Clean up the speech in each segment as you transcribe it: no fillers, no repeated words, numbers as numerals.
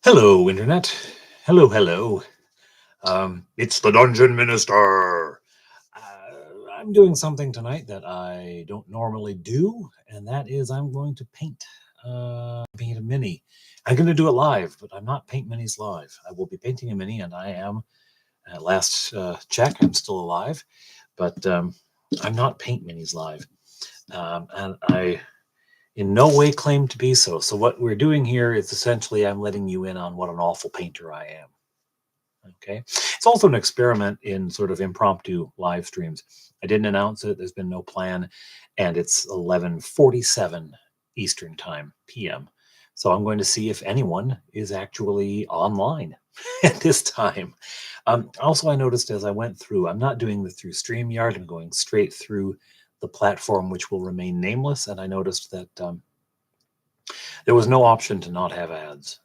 Hello, Internet. Hello, hello. It's the Dungeon Minister. I'm doing something tonight that I don't normally do, and that is I'm going to paint a mini. I'm going to do it live, but I'm not paint minis live. I will be painting a mini, and I am, at last check, I'm still alive, but I'm not paint minis live. And I in no way claim to be so. So what we're doing here is essentially I'm letting you in on what an awful painter I am. Okay. It's also an experiment in sort of impromptu live streams. I didn't announce it. There's been no plan. And it's 11:47 Eastern Time, PM. So I'm going to see if anyone is actually online at this time. Also, I noticed as I went through, I'm not doing this through StreamYard. I'm going straight through the platform, which will remain nameless. And I noticed that there was no option to not have ads.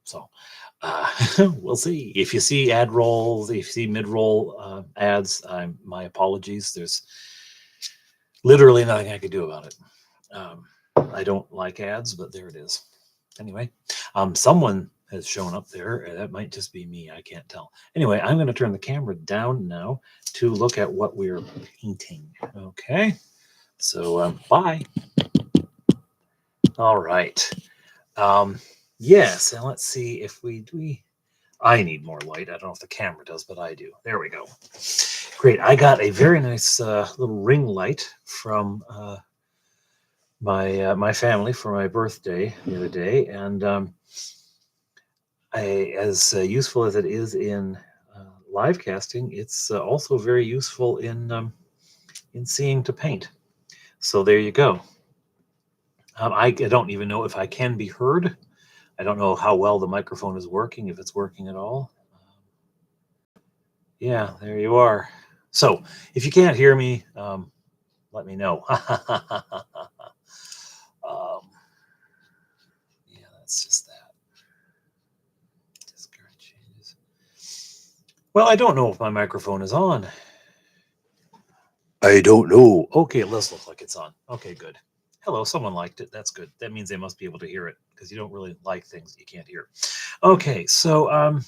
So we'll see. If you see ad rolls, if you see mid-roll ads, my apologies. There's literally nothing I could do about it. I don't like ads, but there it is. Anyway, someone has shown up there. That might just be me. I can't tell. Anyway, I'm going to turn the camera down now to look at what we're painting. Okay. So bye. All right. Yes, and let's see if we. I need more light. I don't know if the camera does, but I do. There we go. Great. I got a very nice little ring light from my family for my birthday the other day, and as useful as it is in live casting, it's also very useful in seeing to paint. So there you go. I don't even know if I can be heard. I don't know how well the microphone is working, if it's working at all. Yeah, there you are. So if you can't hear me, let me know. Yeah, that's just that. Discard changes. Well, I don't know if my microphone is on. I don't know. Okay, it does look like it's on. Okay, good. Hello, someone liked it. That's good. That means they must be able to hear it because you don't really like things you can't hear. Okay, so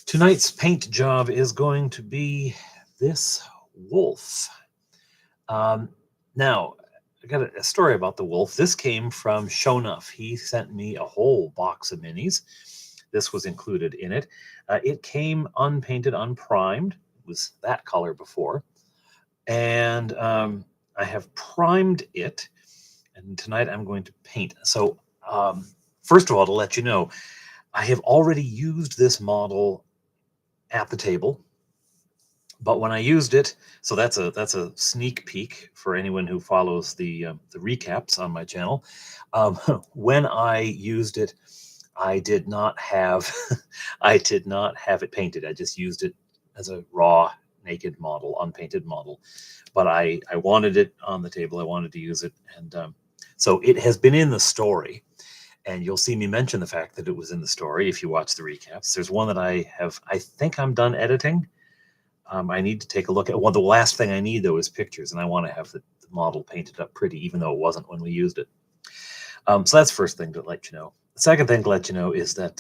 tonight's paint job is going to be this wolf. Now, I got a story about the wolf. This came from Show Enough. He sent me a whole box of minis. This was included in it. It came unpainted, unprimed. It was that color before. And I have primed it. And tonight I'm going to paint. So, first of all, to let you know, I have already used this model at the table. But when I used it, so that's a sneak peek for anyone who follows the recaps on my channel. When I used it, I did not have I did not have it painted. I just used it as a raw, naked model, unpainted model. But I wanted it on the table. I wanted to use it, and so it has been in the story. And you'll see me mention the fact that it was in the story if you watch the recaps. There's one that I think I'm done editing. I need to take a look at the last thing I need though is pictures, and I want to have the model painted up pretty, even though it wasn't when we used it. So that's the first thing to let you know. The second thing to let you know is that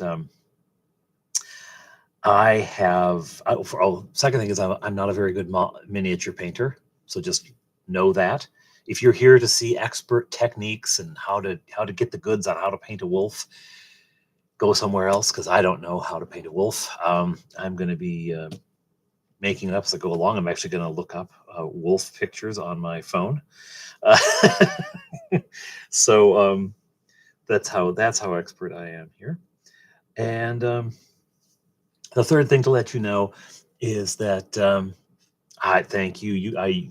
second thing is I'm not a very good miniature painter, so just know that. If you're here to see expert techniques and how to get the goods on how to paint a wolf, go somewhere else because I don't know how to paint a wolf. I'm going to be making it up as I go along. I'm actually going to look up wolf pictures on my phone. So that's how expert I am here. And the third thing to let you know is that I thank you. I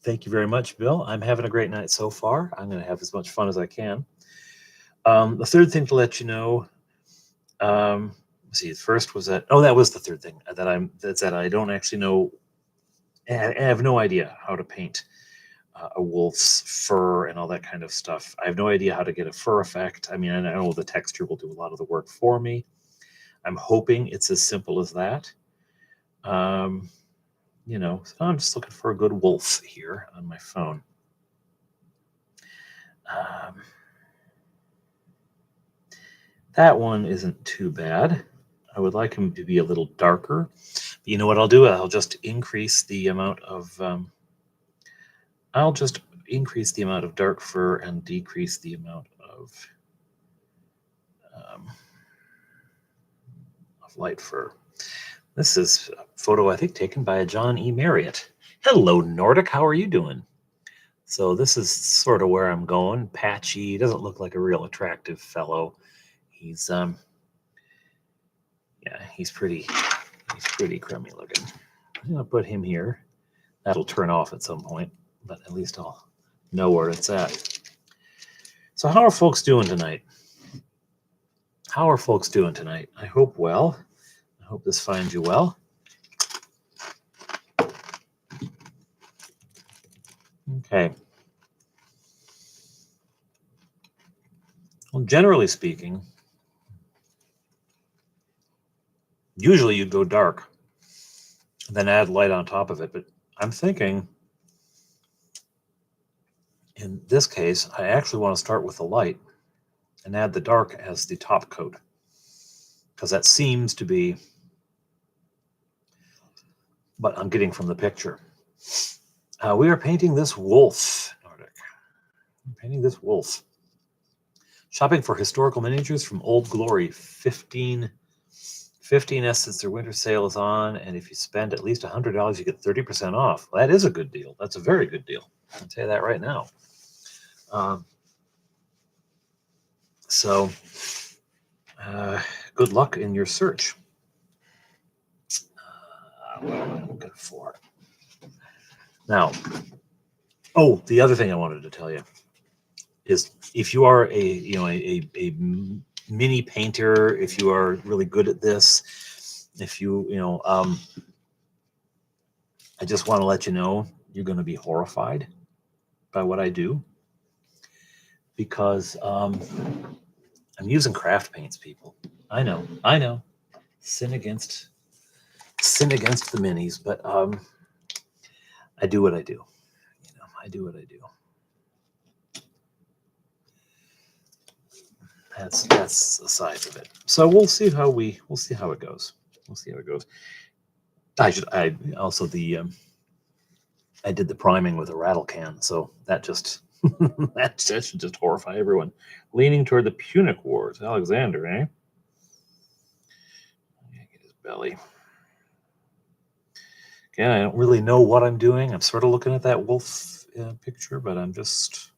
thank you very much, Bill. I'm having a great night so far. I'm going to have as much fun as I can. The third thing to let you know. Let's see, the first was that that was the third thing that I don't actually know. I have no idea how to paint a wolf's fur and all that kind of stuff. I have no idea how to get a fur effect. I mean, I know the texture will do a lot of the work for me. I'm hoping it's as simple as that. So I'm just looking for a good wolf here on my phone. That one isn't too bad. I would like him to be a little darker. But you know what I'll do? I'll just increase the amount of dark fur and decrease the amount um, of light fur. This is a photo, I think, taken by a John E. Marriott. Hello, Nordic. How are you doing? So this is sort of where I'm going. Patchy. He doesn't look like a real attractive fellow. He's yeah, he's pretty crummy looking. I'm gonna put him here. That'll turn off at some point, but at least I'll know where it's at. So how are folks doing tonight? How are folks doing tonight? I hope well. I hope this finds you well. Okay. Well, generally speaking, usually you'd go dark, then add light on top of it. But I'm thinking, in this case, I actually want to start with the light and add the dark as the top coat, because that seems to be what I'm getting from the picture. We are painting this wolf, Nordic. I'm painting this wolf. Shopping for historical miniatures from Old Glory, 15 since their winter sale is on, and if you spend at least $100, you get 30% off. Well, that is a good deal. That's a very good deal. I'll tell you that right now. So, good luck in your search. What am I looking for? Now, the other thing I wanted to tell you is if you are a mini painter, if you are really good at this, if I just want to let you know you're going to be horrified by what I do, because I'm using craft paints, people. I know, sin against the minis, but I do what I do. I do what I do. That's the size of it. So we'll see how it goes. We'll see how it goes. I did the priming with a rattle can, so that just that should just horrify everyone. Leaning toward the Punic Wars, Alexander, eh? Get his belly. Again, I don't really know what I'm doing. I'm sort of looking at that wolf picture, but I'm just.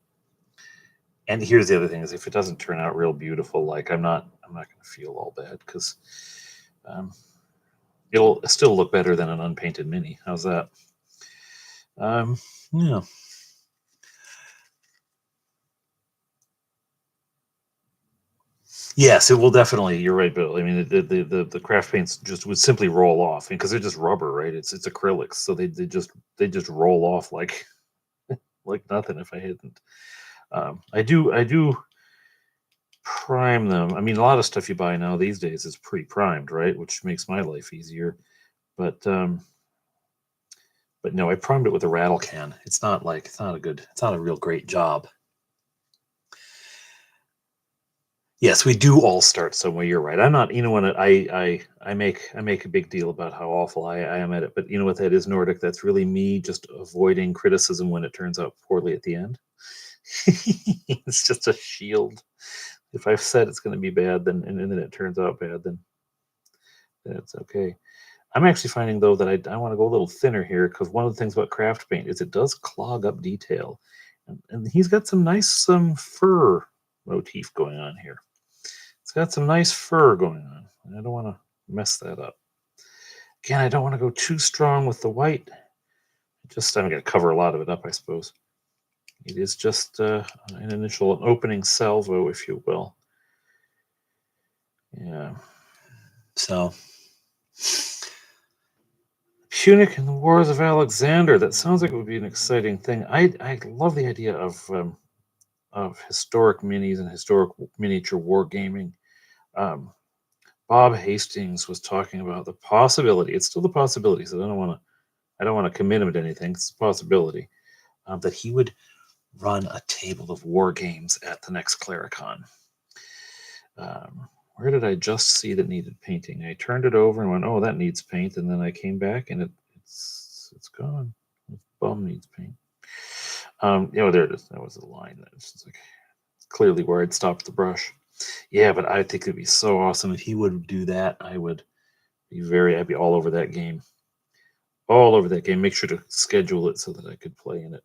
And here's the other thing: is if it doesn't turn out real beautiful, like I'm not going to feel all bad, because it'll still look better than an unpainted mini. How's that? Yeah. Yes, it will definitely. You're right, Bill. I mean, the craft paints just would simply roll off because they're just rubber, right? It's acrylics, so they just roll off like nothing. If I hadn't, I do prime them. I mean, a lot of stuff you buy now these days is pre-primed, right? Which makes my life easier. But no, I primed it with a rattle can. It's not a real great job. Yes, we do all start somewhere. You're right. I'm not. You know, when I make a big deal about how awful I am at it, but you know what that is, Nordic. That's really me just avoiding criticism when it turns out poorly at the end. It's just a shield. If I've said it's going to be bad, then and then it turns out bad, then it's okay. I'm actually finding though that I want to go a little thinner here, because one of the things about craft paint is it does clog up detail, and he's got some nice fur motif going on here. It's got some nice fur going on, and I don't want to mess that up. Again, I don't want to go too strong with the white. I'm going to cover a lot of it up, I suppose. It is just an opening salvo, if you will. Yeah. So, Punic and the Wars of Alexander. That sounds like it would be an exciting thing. I love the idea of historic minis and historic miniature wargaming. Bob Hastings was talking about the possibility. It's still the possibility, so I don't want to commit him to anything. It's a possibility that he would run a table of war games at the next Claricon. Where did I just see that needed painting? I turned it over and went, "Oh, that needs paint," and then I came back and it's gone. The bum needs paint. There it is. That was the line. That's just like clearly where I'd stopped the brush. Yeah, but I think it'd be so awesome if he would do that. I'd be all over that game. All over that game. Make sure to schedule it so that I could play in it.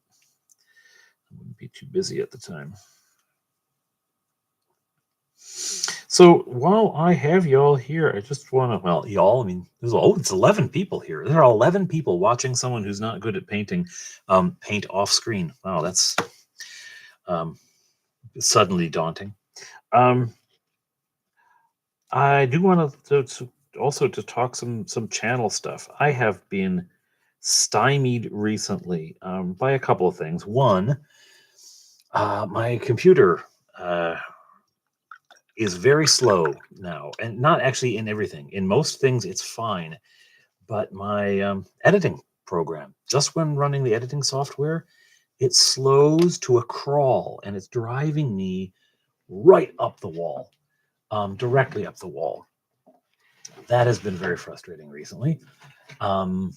I wouldn't be too busy at the time. So while I have y'all here, I just want to. Well, y'all, I mean, it's 11 people here. There are 11 people watching someone who's not good at painting paint off screen. Wow, that's suddenly daunting. I do want to also to talk some channel stuff. I have been stymied recently by a couple of things. One, my computer is very slow now, and not actually in everything. In most things, it's fine, but my editing program, just when running the editing software, it slows to a crawl, and it's driving me right up the wall, directly up the wall. That has been very frustrating recently.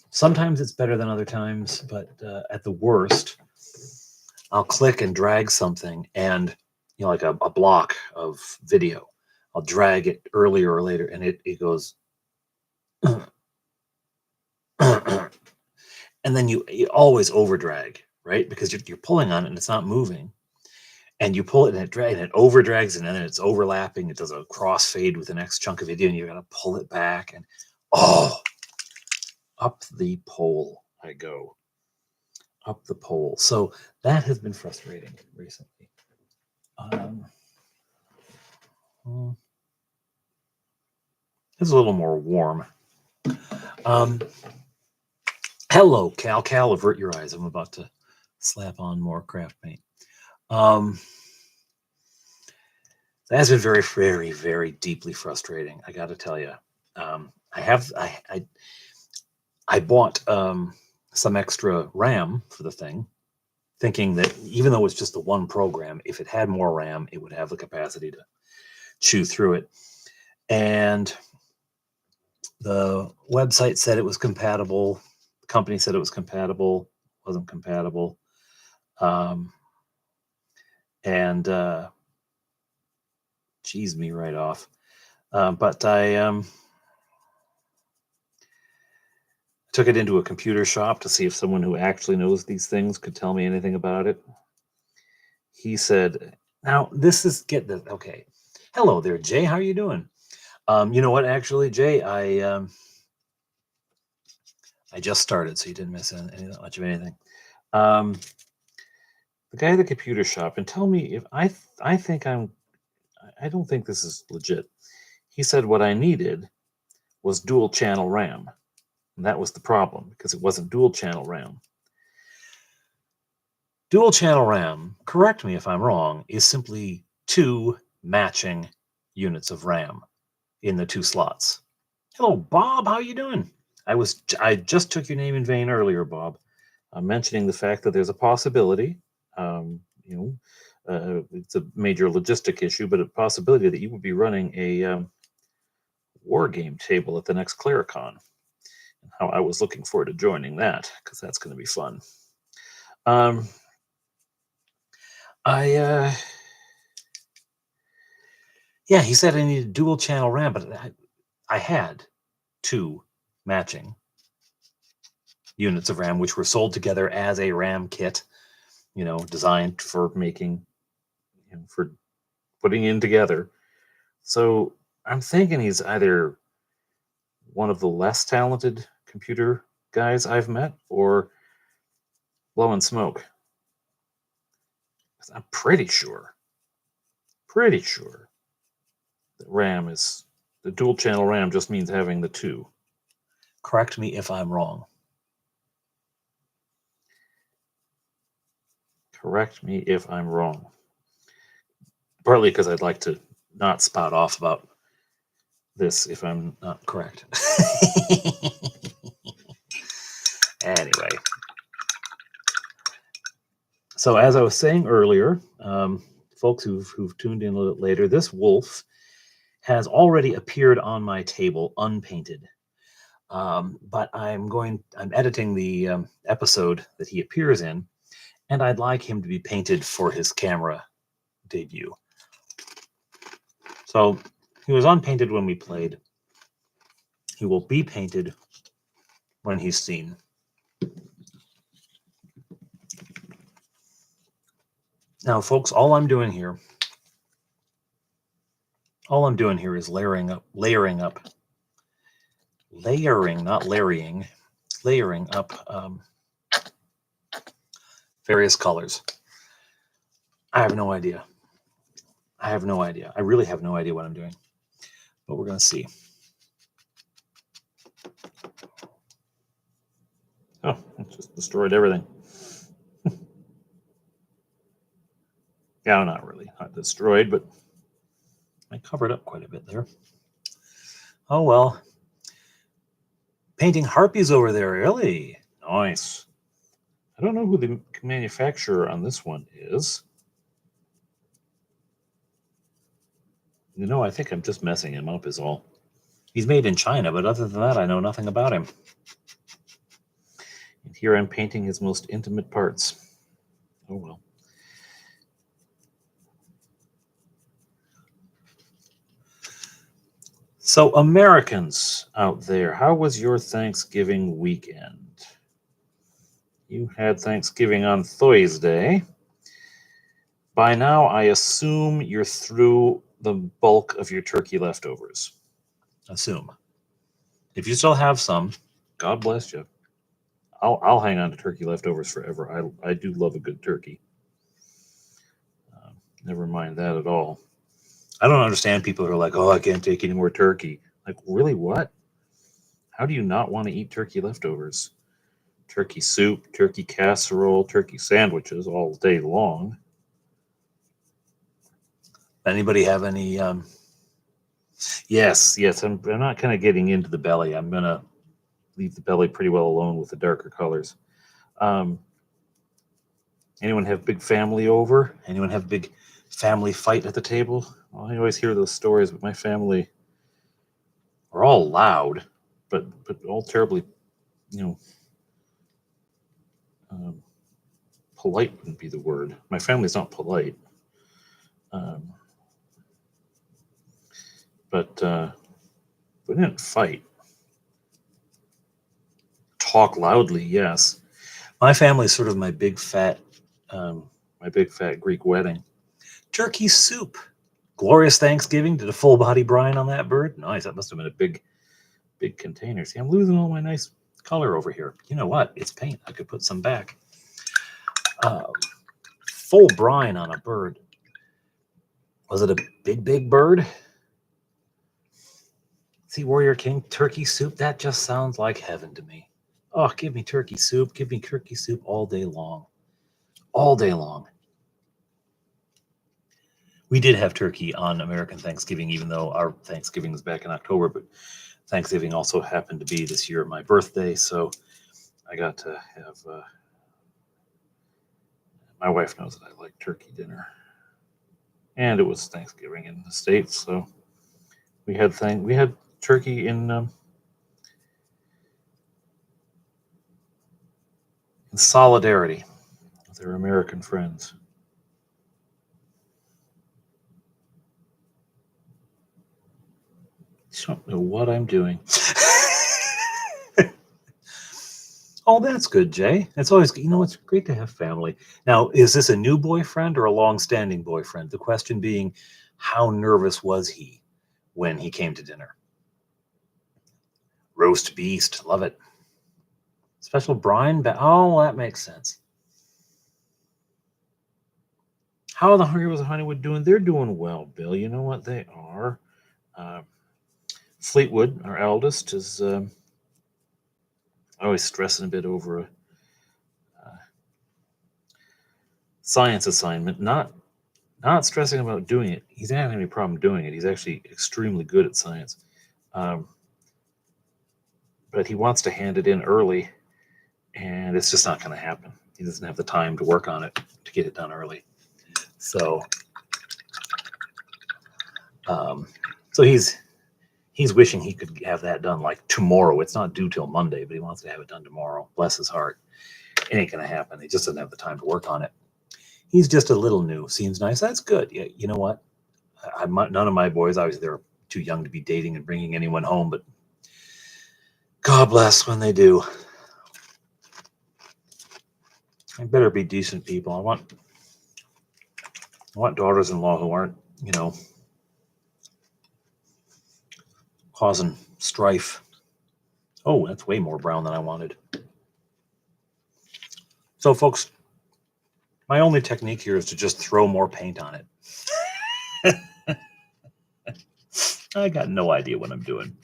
Sometimes it's better than other times, but at the worst, I'll click and drag something, and like a block of video, I'll drag it earlier or later, and it goes, and then you always over drag, right? Because you're pulling on it and it's not moving, and you pull it and it over drags, and then it's overlapping. It does a crossfade with the next chunk of video, and you got to pull it back, and up the pole I go. Up the pole. So that has been frustrating recently. It's a little more warm. Hello, Cal. Cal, avert your eyes. I'm about to slap on more craft paint. That's been very, very, very deeply frustrating. I got to tell you. I bought some extra RAM for the thing, thinking that even though it's just the one program, if it had more RAM, it would have the capacity to chew through it. And the website said it was compatible. The company said it was compatible. Wasn't compatible. And cheesed me right off. But I took it into a computer shop to see if someone who actually knows these things could tell me anything about it. He said, "Now this is okay. Hello there, Jay. How are you doing? You know what? Actually, Jay, I just started, so you didn't miss much of anything. The guy at the computer shop, and tell me if I don't think this is legit. He said what I needed was dual channel RAM. And that was the problem because it wasn't dual channel RAM. Dual channel RAM, correct me if I'm wrong, is simply two matching units of RAM in the two slots. Hello, Bob. How you doing? I just took your name in vain earlier, Bob. Mentioning the fact that there's a possibility, it's a major logistic issue, but a possibility that you would be running a war game table at the next Claricon. And how I was looking forward to joining that because that's going to be fun. Yeah, he said I needed dual channel RAM, but I had two matching units of RAM, which were sold together as a RAM kit, designed for making, for putting in together. So I'm thinking he's either one of the less talented computer guys I've met or blowing smoke. I'm pretty sure that RAM is the dual channel RAM just means having the two. Correct me if I'm wrong. Correct me if I'm wrong. Partly because I'd like to not spout off about this if I'm not correct. Anyway. So as I was saying earlier, folks who've tuned in a little later, this wolf has already appeared on my table unpainted. But I'm editing the episode that he appears in, and I'd like him to be painted for his camera debut. So he was unpainted when we played. He will be painted when he's seen. Now, folks, all I'm doing here is layering up, not layering, layering up various colors. I have no idea. I really have no idea what I'm doing, but we're going to see. Oh, it just destroyed everything. Yeah, not really. Not destroyed, but I covered up quite a bit there. Oh, well. Painting harpies over there, really? nice. I don't know who the manufacturer on this one is. I think I'm just messing him up is all. He's made in China, but other than that, I know nothing about him. And here I'm painting his most intimate parts. Oh, well. So, Americans out there, how was your Thanksgiving weekend? You had Thanksgiving on Thursday. By now, I assume you're through the bulk of your turkey leftovers. Assume. If you still have some, God bless you. I'll hang on to turkey leftovers forever. I do love a good turkey. Never mind that at all. I don't understand people who are like, oh, I can't take Any more turkey? Like, really, what? How do you not want to eat turkey leftovers? Turkey soup, turkey casserole, turkey sandwiches all day long. Anybody have any? Yes. I'm not kind of getting into the belly. I'm going to leave the belly pretty well alone with the darker colors. Anyone have big family over? Anyone have a big family fight at the table? Well, I always hear those stories, but my family We're all loud, but all terribly, polite wouldn't be the word. My family's not polite. But we didn't fight. Talk loudly, yes. my family's sort of my big fat Greek wedding. turkey soup. Glorious Thanksgiving. Did a full body brine on that bird. Nice. That must have been a big container. See, I'm losing all my nice color over here. You know what? It's paint. I could put some back. Full brine on a bird. Was it a big bird? See, Warrior King, turkey soup. That just sounds like heaven to me. Oh, give me turkey soup. Give me turkey soup all day long. All day long. We did have turkey on American Thanksgiving, even though our Thanksgiving was back in October, but Thanksgiving also happened to be this year my birthday, so I got to have my wife knows that I like turkey dinner. And it was Thanksgiving in the States, so we had turkey in solidarity with our American friends. I don't know what I'm doing. Oh, that's good, Jay. It's always, it's great to have family. Now, is this a new boyfriend or a long-standing boyfriend? The question being, how nervous was he when he came to dinner? Roast beast, love it. Special brine, oh, that makes sense. How are the Hungry Rose of Honeywood doing? They're doing well, Bill. You know what they are. Fleetwood, our eldest, is always stressing a bit over a science assignment. Not stressing about doing it. He's not having any problem doing it. He's actually extremely good at science. But he wants to hand it in early, and it's just not going to happen. He doesn't have the time to work on it to get it done early. So So he's wishing he could have that done like tomorrow. It's not due till Monday, but he wants to have it done tomorrow. Bless his heart. It ain't gonna happen. He just doesn't have the time to work on it. He's just a little new. Seems nice. That's good. Yeah, you know what? None of my boys, obviously, they're too young to be dating and bringing anyone home, but God bless when they do. They better be decent people. I want daughters-in-law who aren't, causing strife. Oh, that's way more brown than I wanted. So, folks, my only technique here is to just throw more paint on it. I got no idea what I'm doing.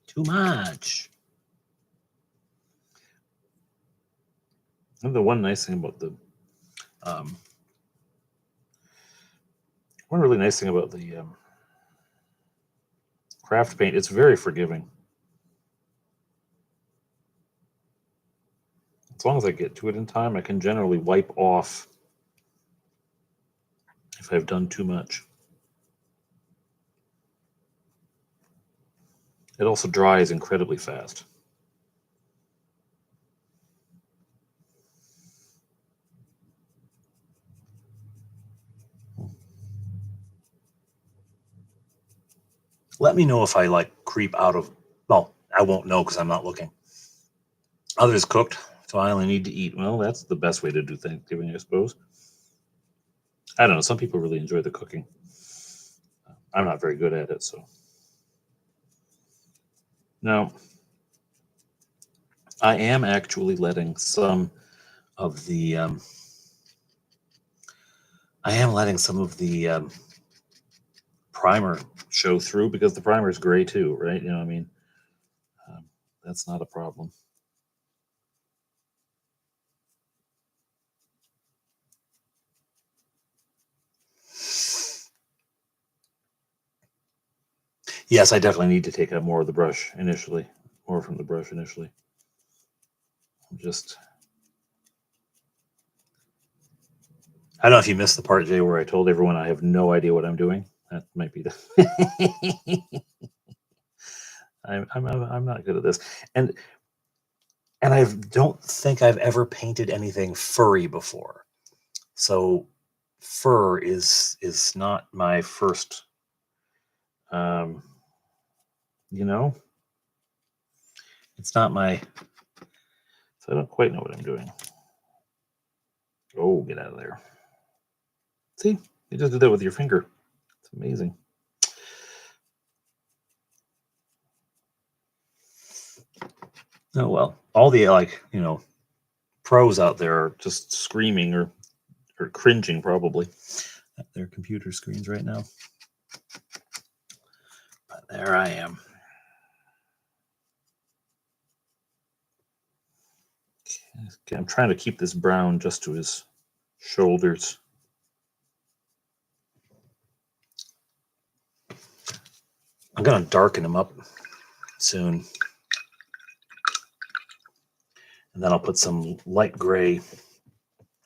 Too much. And the one nice thing about one really nice thing about the craft paint, it's very forgiving. As long as I get to it in time, I can generally wipe off if I've done too much. It also dries incredibly fast. Let me know if I creep out of. Well, I won't know because I'm not looking. Others cooked, so I only need to eat. Well, that's the best way to do Thanksgiving, I suppose. I don't know. Some people really enjoy the cooking. I'm not very good at it, so. Now, I am actually letting some of the primer show through because the primer is gray too, right? That's not a problem. Yes, I definitely need to take Take out more of the brush initially, more from the brush initially. I don't know if you missed the part, Jay, where I told everyone I have no idea what I'm doing. That might be the. I'm not good at this, and I don't think I've ever painted anything furry before. So fur is not my first. It's not my. So I don't quite know what I'm doing. Oh, get out of there! See, you just did that with your finger. It's amazing. Oh well, all the pros out there are Just screaming or cringing probably at their computer screens right now. But there I am. Okay, I'm trying to keep this brown just to his shoulders. I'm gonna darken him up soon, and then I'll put some light gray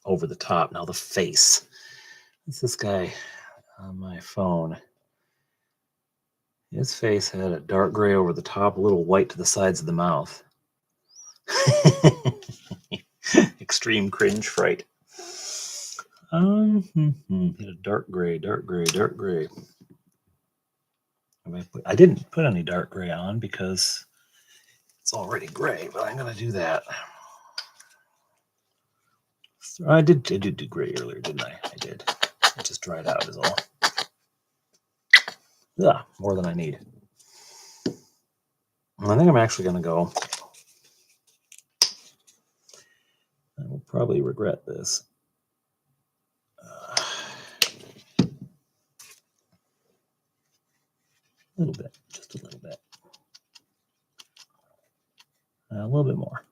over the top. Now the face. What's this guy on my phone? His face had a dark gray over the top, a little white to the sides of the mouth. Extreme cringe fright. Had a dark gray. I didn't put any dark gray on because it's already gray, but I'm gonna do that. I did do gray earlier, didn't I? I did. It just dried out is all. Yeah, more than I need. I think I'm actually gonna go. I will probably regret this. A little bit, just a little bit. A little bit more.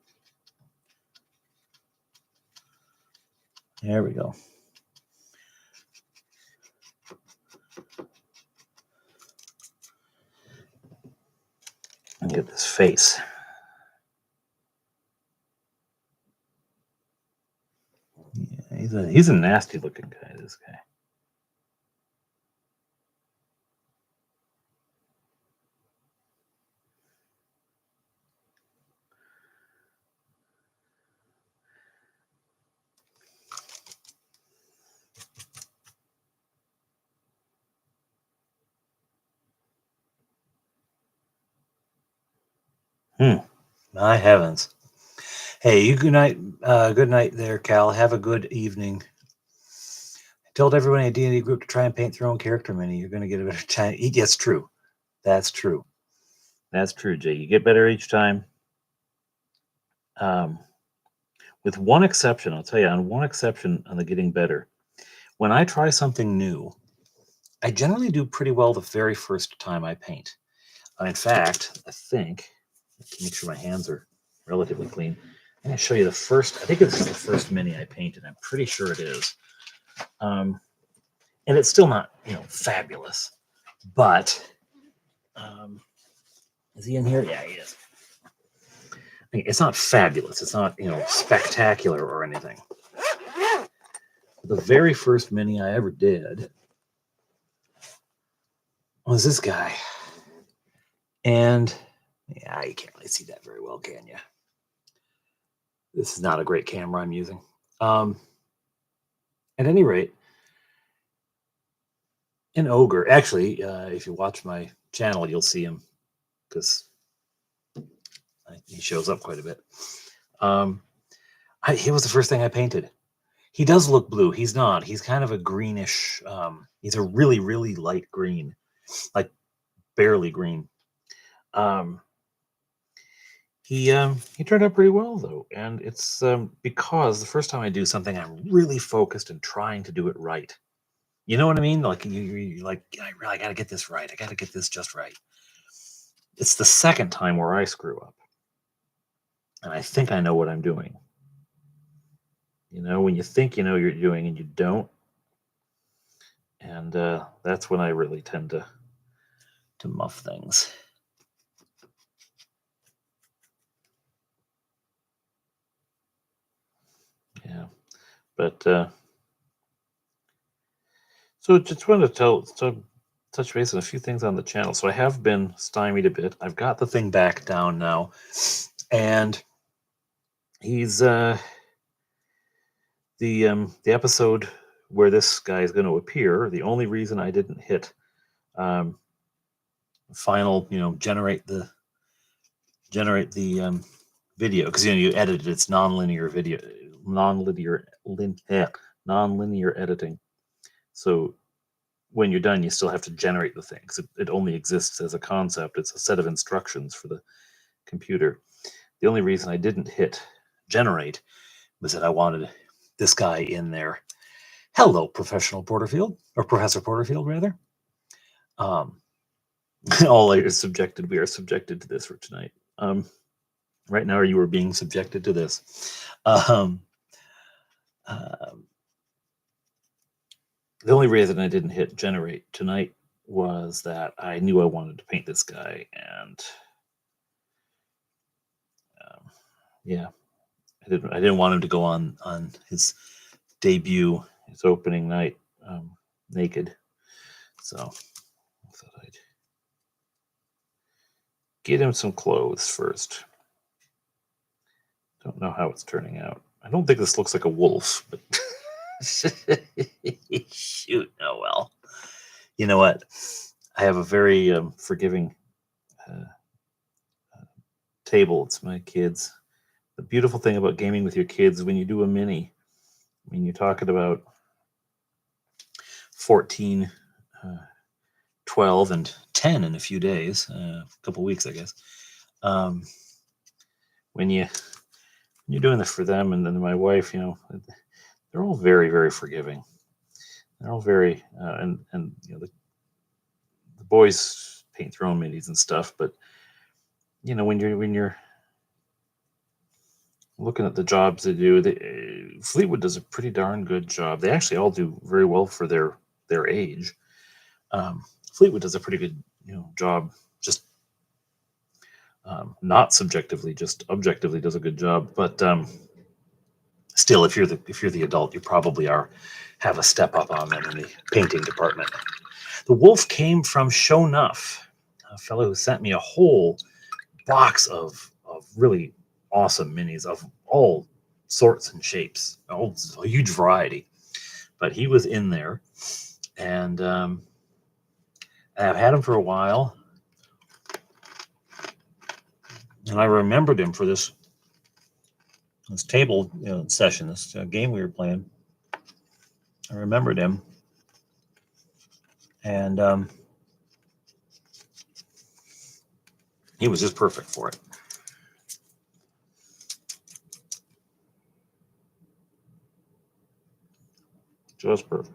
There we go. And get this face. Yeah, He's a nasty looking guy, this guy. My heavens. Hey, you good night. Good night there, Cal. Have a good evening. I told everyone in a D&D group to try and paint their own character mini. You're going to get a better time. Yes, true. That's true. That's true, Jay. You get better each time. With one exception, I'll tell you, on one exception on the getting better. When I try something new, I generally do pretty well the very first time I paint. In fact, I think, make sure my hands are relatively clean. I'm going to show you the first, I think it's the first mini I painted. I'm pretty sure it is. And it's still not, fabulous. But, is he in here? Yeah, he is. It's not fabulous. It's not, spectacular or anything. The very first mini I ever did was this guy. And yeah, you can't really see that very well, can you? This is not a great camera I'm using. At any rate, an ogre. Actually, if you watch my channel, you'll see him because he shows up quite a bit. He was the first thing I painted. He does look blue. He's not. He's kind of a greenish. He's a really, really light green, like barely green. He turned out pretty well though, and it's because the first time I do something, I'm really focused and trying to do it right. You know what I mean? Like you're like, I really got to get this right. I got to get this just right. It's the second time where I screw up, and I think I know what I'm doing. When you think you know you're doing and you don't, and that's when I really tend to muff things. Yeah, but so just wanted to touch base on a few things on the channel. So I have been stymied a bit. I've got the thing back down now, and he's the episode where this guy is going to appear. The only reason I didn't hit final, generate the video, because you edit it. It's non-linear video, non-linear editing. So when you're done, you still have to generate the things. It only exists as a concept. It's a set of instructions for the computer. The only reason I didn't hit generate was that I wanted this guy in there. Hello, Professional Porterfield, or Professor Porterfield, rather. All are subjected. We are subjected to this for tonight. Right now, you are being subjected to this. The only reason I didn't hit generate tonight was that I knew I wanted to paint this guy, and yeah, I didn't want him to go on his debut, his opening night, naked. So I thought I'd get him some clothes first. Don't know how it's turning out. I don't think this looks like a wolf, but shoot, oh well. You know what? I have a very forgiving table. It's my kids. The beautiful thing about gaming with your kids, when you do a mini, I mean, you're talking about 14, 12, and 10 in a few days, a couple weeks, I guess. When you're doing this for them, and then my wife, they're all very, very forgiving. They're all very, and the boys paint their own minis and stuff, but when you're looking at the jobs they do, Fleetwood does a pretty darn good job. They actually all do very well for their age. Fleetwood does a pretty good job, just not subjectively, just objectively does a good job. But still, if you're the adult, you probably have a step up on them in the painting department. The wolf came from Show Nuff, a fellow who sent me a whole box of really awesome minis of all sorts and shapes, a huge variety. But he was in there, and I've had him for a while. And I remembered him for this table session, this game we were playing. I remembered him, and he was just perfect for it. Just perfect.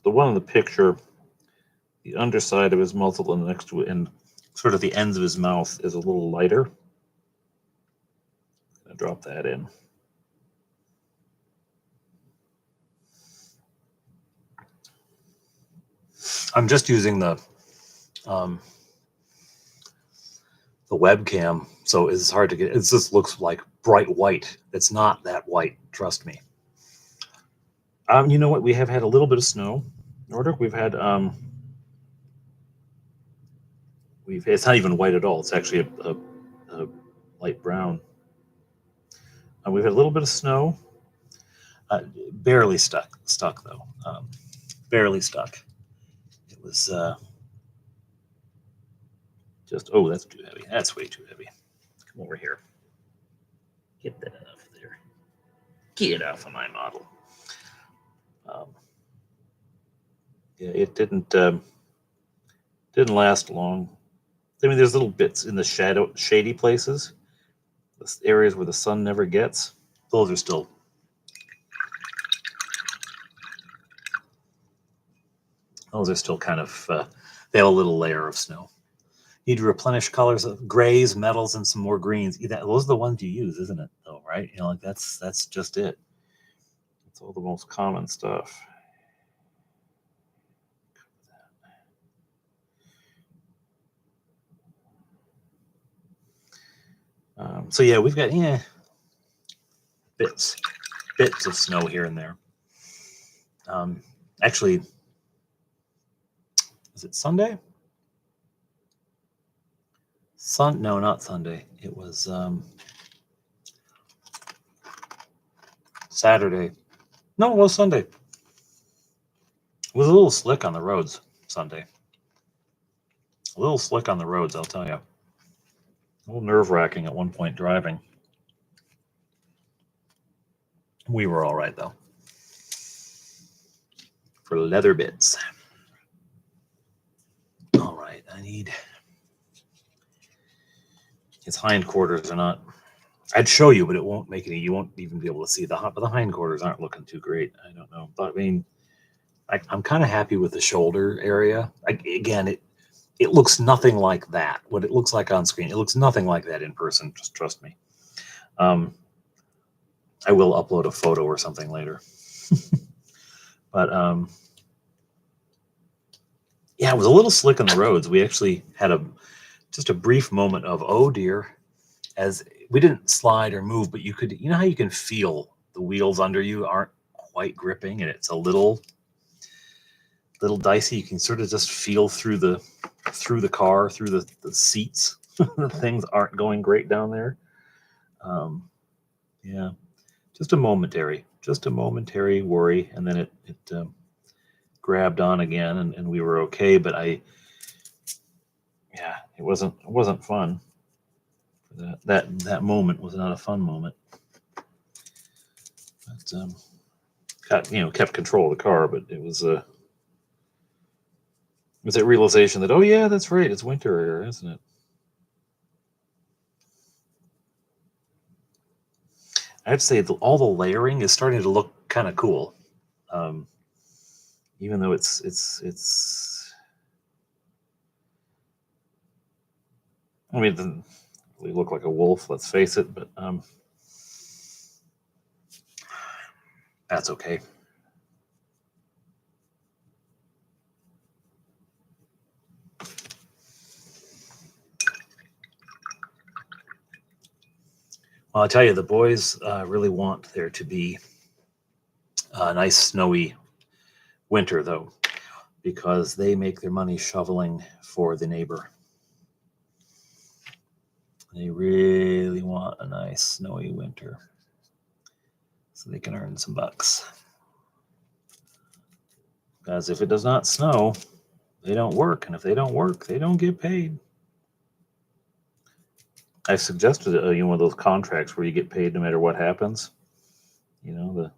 The one in the picture, the underside of his muzzle and next to it, and sort of the ends of his mouth is a little lighter. I'm going to drop that in. I'm just using the webcam, so it's hard to get. It just looks like bright white. It's not that white, trust me. You know what? We have had a little bit of snow. Nordic, we've had it's not even white at all. It's actually a light brown. We've had a little bit of snow. Barely stuck though. Barely stuck. It was just, oh, that's too heavy. That's way too heavy. Come over here. Get that off there. Get off of my model. Yeah, it didn't last long. I mean, there's little bits in the shady places, the areas where the sun never gets. Those are still. Those are still kind of. They have a little layer of snow. Need to replenish colors of grays, metals, and some more greens. Those are the ones you use, isn't it? Though, right? You know, like that's just it. It's all the most common stuff. So yeah, we've got bits of snow here and there. Actually, is it Sunday? No, not Sunday. It was Saturday. No, it was Sunday. It was a little slick on the roads Sunday. A little slick on the roads, I'll tell you. A little nerve-wracking at one point driving. We were all right, though. For leather bits. All right, I need... His hindquarters are not... I'd show you, but it won't make any... You won't even be able to see. The hindquarters aren't looking too great. I don't know. But, I mean, I'm kind of happy with the shoulder area. Again, it looks nothing like that. What it looks like on screen, it looks nothing like that in person. Just trust me. I will upload a photo or something later. But yeah, it was a little slick on the roads. We actually had just a brief moment of, oh dear, as we didn't slide or move, but you know how you can feel the wheels under you aren't quite gripping, and it's a little dicey. You can sort of just feel through the car, through the seats. Things aren't going great down there. Yeah, just a momentary worry, and then it grabbed on again, and we were okay. But it wasn't fun. That moment was not a fun moment. But kept control of the car, but it was that realization that, oh yeah, that's right, it's winter here, isn't it? I have to say, all the layering is starting to look kind of cool, even though it's. I mean, it doesn't really look like a wolf, let's face it, but that's okay. Well, I'll tell you, the boys really want there to be a nice snowy winter, though, because they make their money shoveling for the neighbor. They really want a nice snowy winter so they can earn some bucks. Because if it does not snow, they don't work. And if they don't work, they don't get paid. I suggested one of those contracts where you get paid no matter what happens. We'll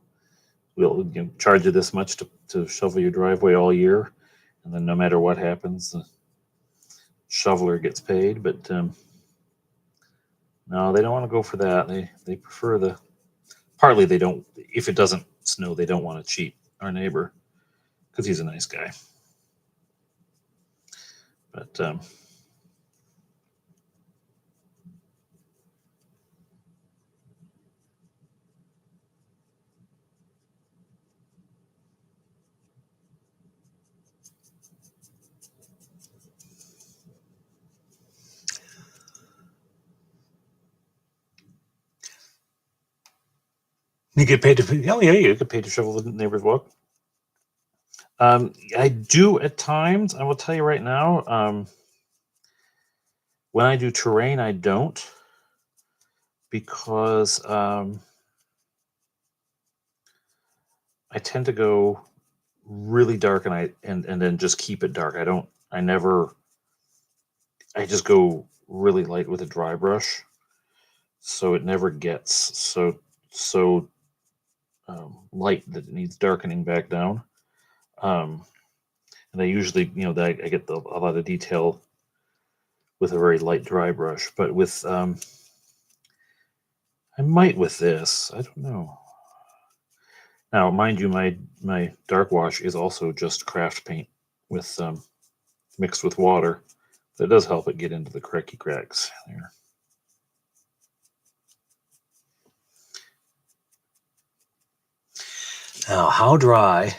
charge you this much to shovel your driveway all year, and then no matter what happens, the shoveler gets paid. But no, they don't want to go for that. They prefer partly they don't. If it doesn't snow, they don't want to cheat our neighbor because he's a nice guy. But You get paid to. oh yeah, you get paid to shovel the neighbor's walk. I do at times. I will tell you right now. When I do terrain, I don't, because I tend to go really dark and then just keep it dark. I just go really light with a dry brush, so it never gets so light that it needs darkening back down. And I usually, I get a lot of detail with a very light dry brush. But with I might with this, I don't know. Now, mind you, my dark wash is also just craft paint with mixed with water. That does help it get into the cracky cracks there. Now, how dry?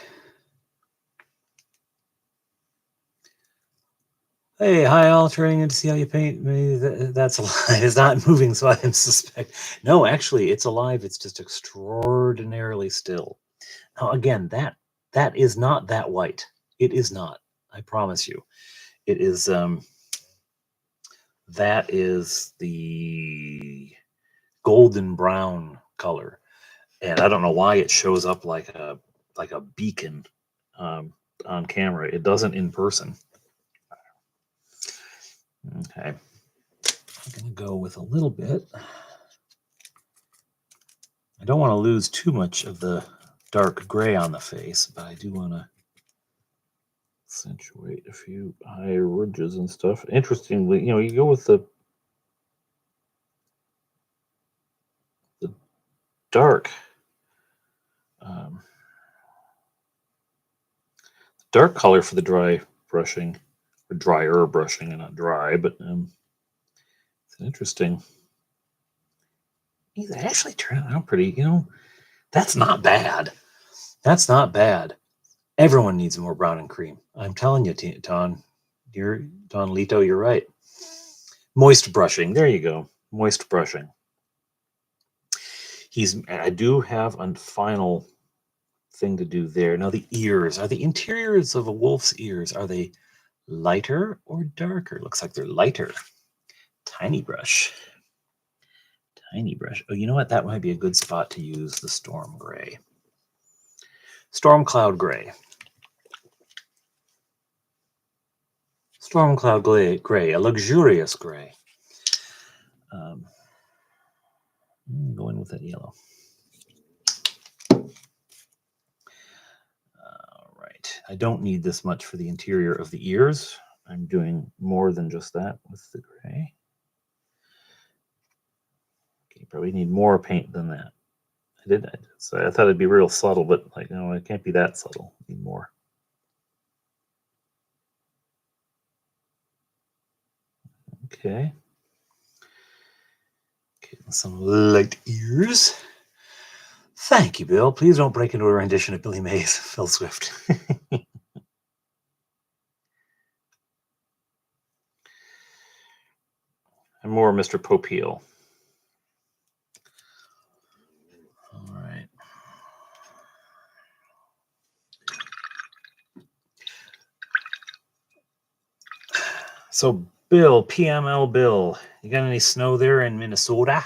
Hey, hi, all. Turning in to see how you paint. Maybe that's alive. It's not moving, so I suspect. No, actually, it's alive. It's just extraordinarily still. Now, again, that is not that white. It is not. I promise you. It is. That is the golden brown color, and I don't know why it shows up like a beacon on camera. It doesn't in person. Okay, I'm gonna go with a little bit. I don't want to lose too much of the dark gray on the face, but I do want to accentuate a few higher ridges and stuff. Interestingly, you go with the dark dark color for the dry brushing, or drier brushing, and not dry, but it's interesting. He's actually turning out pretty, that's not bad. That's not bad. Everyone needs more brown and cream. I'm telling you, Don Lito, you're right. Moist brushing. There you go. Moist brushing. I do have a final thing to do there. Now, the ears. Are the interiors of a wolf's ears, are they lighter or darker? Looks like they're lighter. Tiny brush. Tiny brush. Oh, you know what? That might be a good spot to use the storm gray. Storm cloud gray. Storm cloud gray, a luxurious gray. Going with that yellow. All right. I don't need this much for the interior of the ears. I'm doing more than just that with the gray. Okay, probably need more paint than that. I thought it'd be real subtle, but no, it can't be that subtle. I need more. Okay. Some light ears. Thank you, Bill. Please don't break into a rendition of Billy Mays, Phil Swift. And more Mr. Popeil. All right. So, Bill, PML Bill, you got any snow there in Minnesota?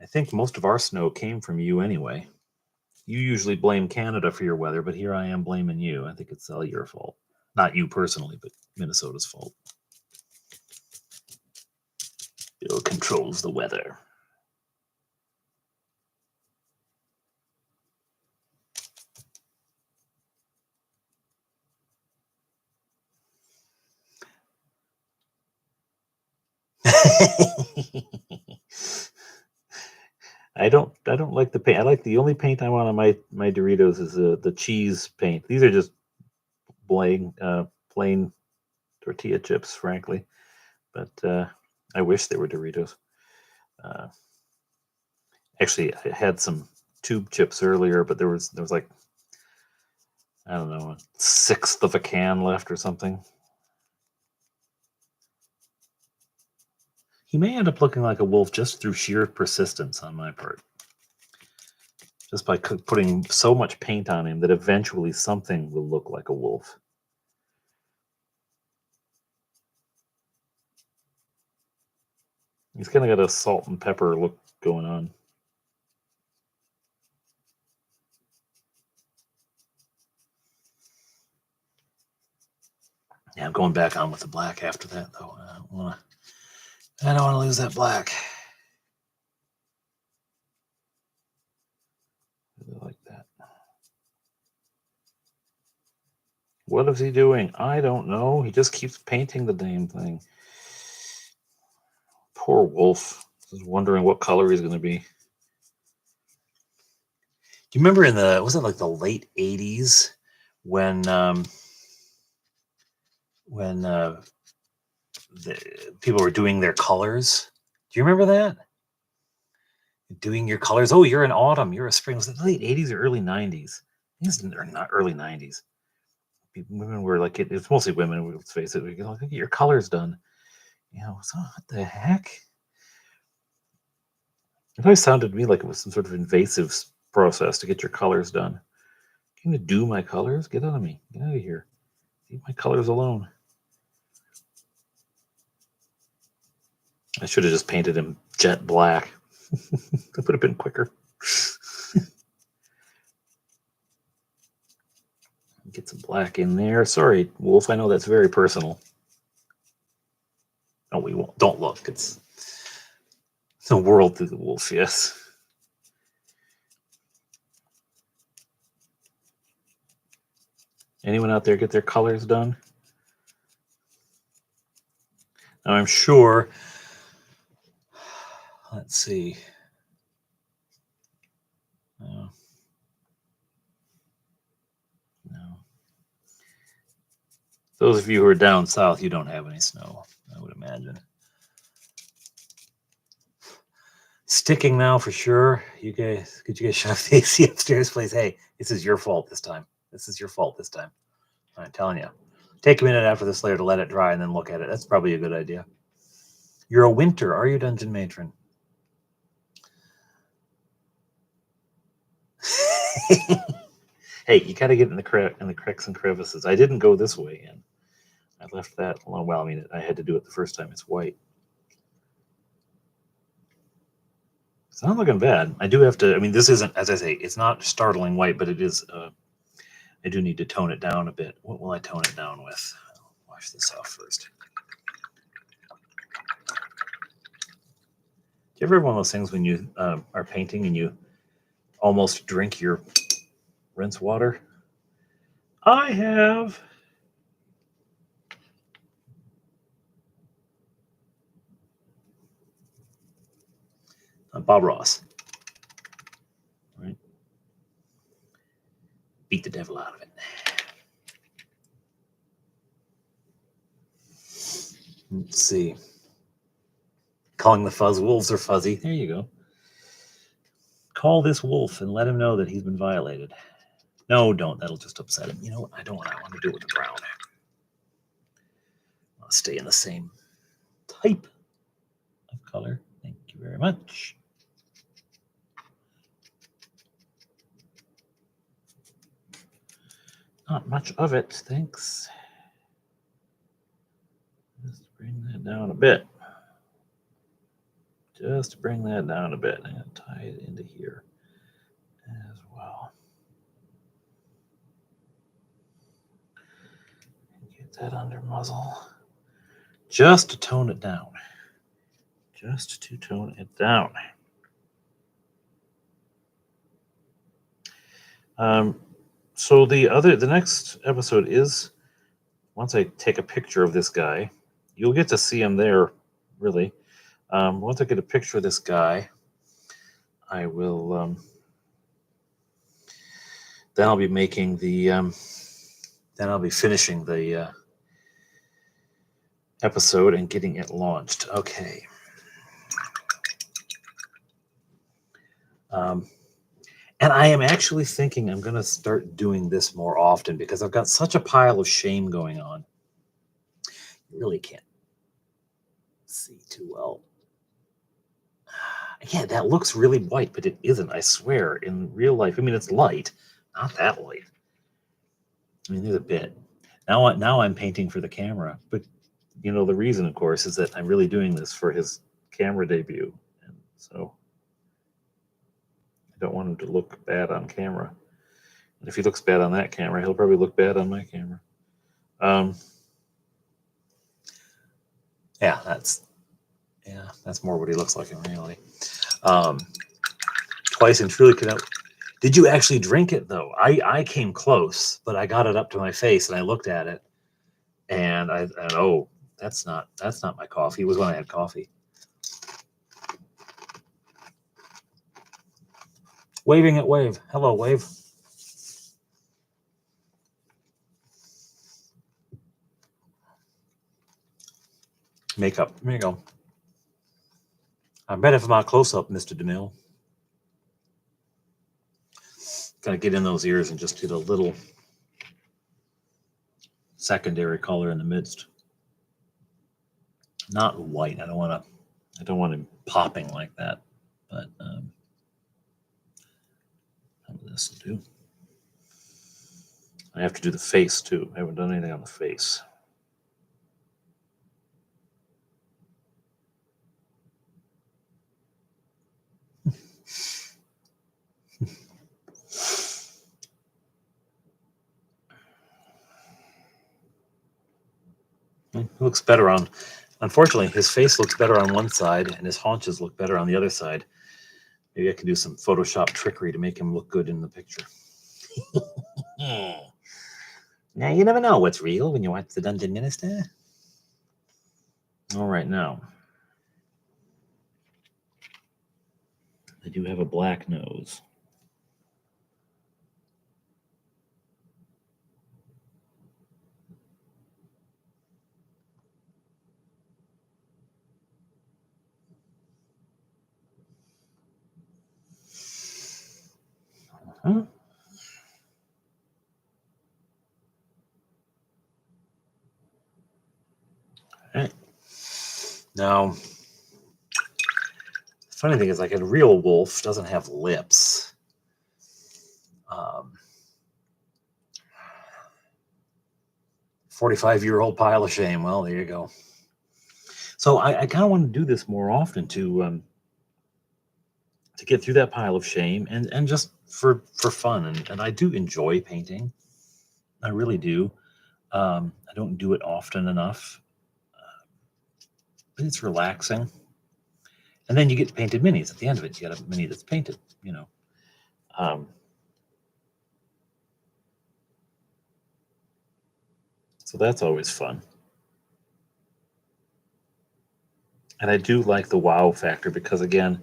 I think most of our snow came from you anyway. You usually blame Canada for your weather, but here I am blaming you. I think it's all your fault. Not you personally, but Minnesota's fault. Bill controls the weather. I don't like the paint. I like the only paint I want on my Doritos is the cheese paint. These are just plain tortilla chips, frankly. But I wish they were Doritos. Uh, Actually, I had some tube chips earlier, but there was like, I don't know, a sixth of a can left or something. He may end up looking like a wolf just through sheer persistence on my part. Just by putting so much paint on him that eventually something will look like a wolf. He's kind of got a salt and pepper look going on. Yeah, I'm going back on with the black after that, though. I don't want to lose that black. I like that. What is he doing? I don't know. He just keeps painting the damn thing. Poor wolf. Just wondering what color he's going to be. Do you remember was it like the late 80s when the people were doing their colors? Do you remember that? Doing your colors. Oh, you're in autumn. You're a spring. Was it the late 80s or early 90s? I think it's not early 90s. Women were like, it's mostly women, let's face it. We go, get your colors done. You know, so what the heck? It always sounded to me like it was some sort of invasive process to get your colors done. Can you do my colors? Get out of me. Get out of here. Leave my colors alone. I should have just painted him jet black. That would have been quicker. Get some black in there. Sorry, Wolf. I know that's very personal. No, we won't. Don't look. It's a world through the wolf. Yes. Anyone out there get their colors done? Now, I'm sure. Let's see. No. Those of you who are down south, you don't have any snow, I would imagine. Sticking now for sure. Could you guys shut off the AC upstairs, please? Hey, this is your fault this time. I'm telling you. Take a minute after this layer to let it dry and then look at it. That's probably a good idea. You're a winter, are you, Dungeon Matron? Hey, you gotta get in the cracks and crevices. I didn't go this way in. I left that alone. Well, I mean, I had to do it the first time. It's white. It's not looking bad. I do have to. I mean, this isn't, as I say, it's not startling white, but it is. I do need to tone it down a bit. What will I tone it down with? I'll wash this off first. Do you ever have one of those things when you are painting and you almost drink your rinse water? I have. Bob Ross. Right? Beat the devil out of it. Let's see. Calling the fuzz wolves are fuzzy. There you go. Call this wolf and let him know that he's been violated. No, don't. That'll just upset him. You know what? I don't want. I want to do it with the brown. I'll stay in the same type of color. Thank you very much. Not much of it, thanks. Just bring that down a bit. Just bring that down a bit. I'm going to tie it into here as well. Get that under muzzle. Just to tone it down. just to tone it down. So the next episode is, once I take a picture of this guy, you'll get to see him there, really. Once I get a picture of this guy, I will, then I'll be making the, then I'll be finishing the episode and getting it launched. Okay. And I am actually thinking I'm going to start doing this more often because I've got such a pile of shame going on. You really can't see too well. Yeah, that looks really white, but it isn't, I swear, in real life. I mean, it's light, not that light. I mean, there's a bit. Now I'm painting for the camera, but you know, the reason, of course, is that I'm really doing this for his camera debut. And so I don't want him to look bad on camera. And if he looks bad on that camera, he'll probably look bad on my camera. Yeah, that's more what he looks like in reality. Twice and truly could out. Did you actually drink it though? I came close, but I got it up to my face and I looked at it, and oh, that's not my coffee. It was when I had coffee. Waving at Wave. Hello, Wave. Makeup. There you go. I bet if I'm not close up, Mr. DeMille. Gotta get in those ears and just get a little secondary color in the midst. Not white. I don't want him popping like that. But how will this do? I have to do the face too. I haven't done anything on the face. It looks better on, unfortunately, his face looks better on one side and his haunches look better on the other side. Maybe I can do some Photoshop trickery to make him look good in the picture. Now, you never know what's real when you watch The Dungeon Minister. All right, now. I do have a black nose. Uh-huh. All right. Now, the funny thing is, like, a real wolf doesn't have lips. 45-year-old pile of shame. Well, there you go. So I kind of want to do this more often to get through that pile of shame and just for fun. And I do enjoy painting. I really do. I don't do it often enough, but it's relaxing. And then you get painted minis at the end of it. You got a mini that's painted, you know. So that's always fun. And I do like the wow factor because, again,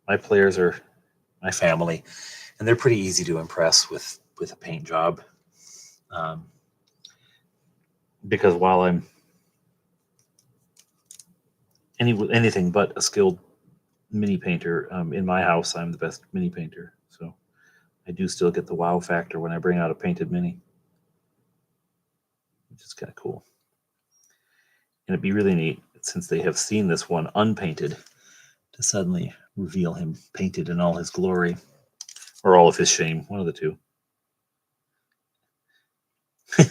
my players are my family, and they're pretty easy to impress with a paint job. Because while I'm anything but a skilled mini painter, in my house, I'm the best mini painter. So I do still get the wow factor when I bring out a painted mini, which is kind of cool. And it'd be really neat, since they have seen this one unpainted, to suddenly reveal him painted in all his glory, or all of his shame, one of the two.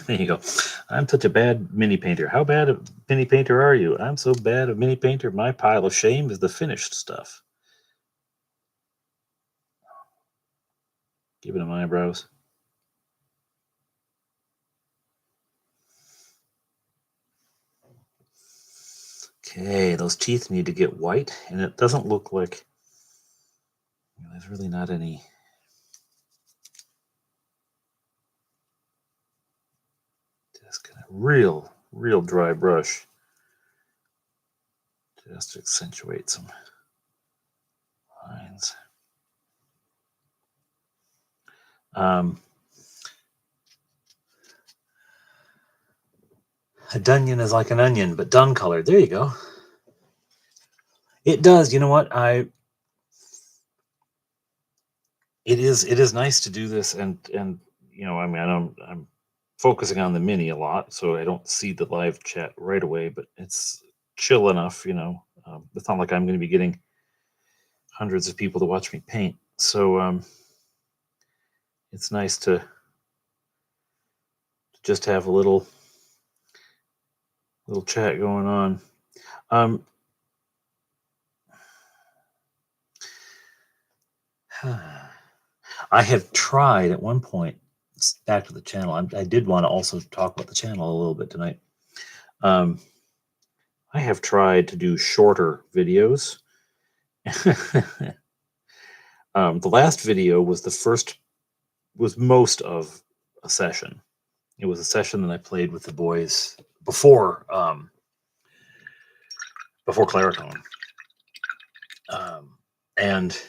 There you go. I'm such a bad mini painter. How bad a mini painter are you? I'm so bad a mini painter, my pile of shame is the finished stuff. Giving him eyebrows. Okay, those teeth need to get white, and it doesn't look like there's really not any. Just gonna real dry brush, just to accentuate some lines. A dunion is like an onion, but dun colored. There you go. It does. You know what? It is nice to do this, and I mean, I'm focusing on the mini a lot, so I don't see the live chat right away, but it's chill enough. It's not like I'm going to be getting hundreds of people to watch me paint, so it's nice to just have a little chat going on. I have tried at one point, back to the channel. I did want to also talk about the channel a little bit tonight. I have tried to do shorter videos. The last video was most of a session. It was a session that I played with the boys before Claricon. And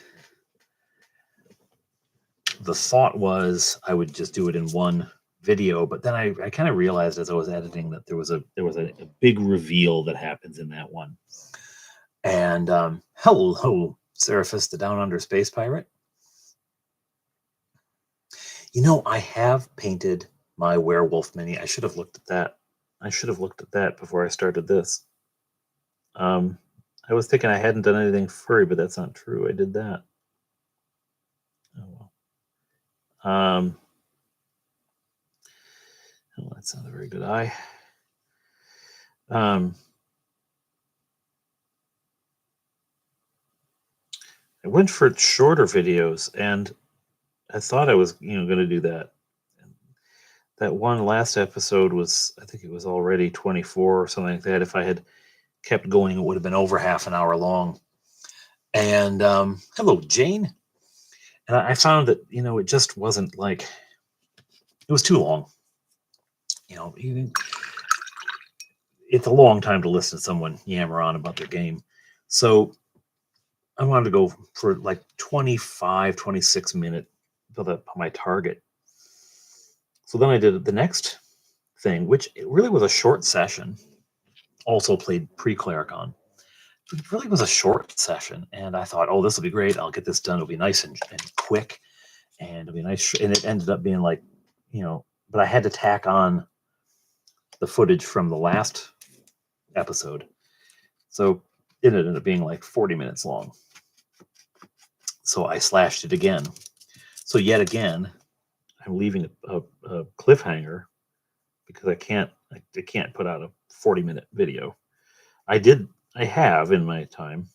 the thought was I would just do it in one video, but then I kind of realized as I was editing that there was a big reveal that happens in that one. And hello, Seraphis, the Down Under Space Pirate. I have painted my werewolf mini. I should have looked at that. Before I started this. I was thinking I hadn't done anything furry, but that's not true. I did that. Oh well. Oh, that's not a very good eye. I went for shorter videos, and I thought I was, going to do that. That one last episode was, I think it was already 24 or something like that. If I had kept going, it would have been over half an hour long. And hello, Jane. And I found that, it just wasn't like, it was too long. It's a long time to listen to someone yammer on about their game. So I wanted to go for like 25, 26 minute, build up my target. So then I did the next thing, which it really was a short session. Also played pre-Claricon. It really was a short session, and I thought, oh, this will be great. I'll get this done. It'll be nice and quick, and it'll be nice. And it ended up being like, but I had to tack on the footage from the last episode, so it ended up being like 40 minutes long. So I slashed it again. So yet again, I'm leaving a cliffhanger because I can't put out a 40-minute video. I have in my time,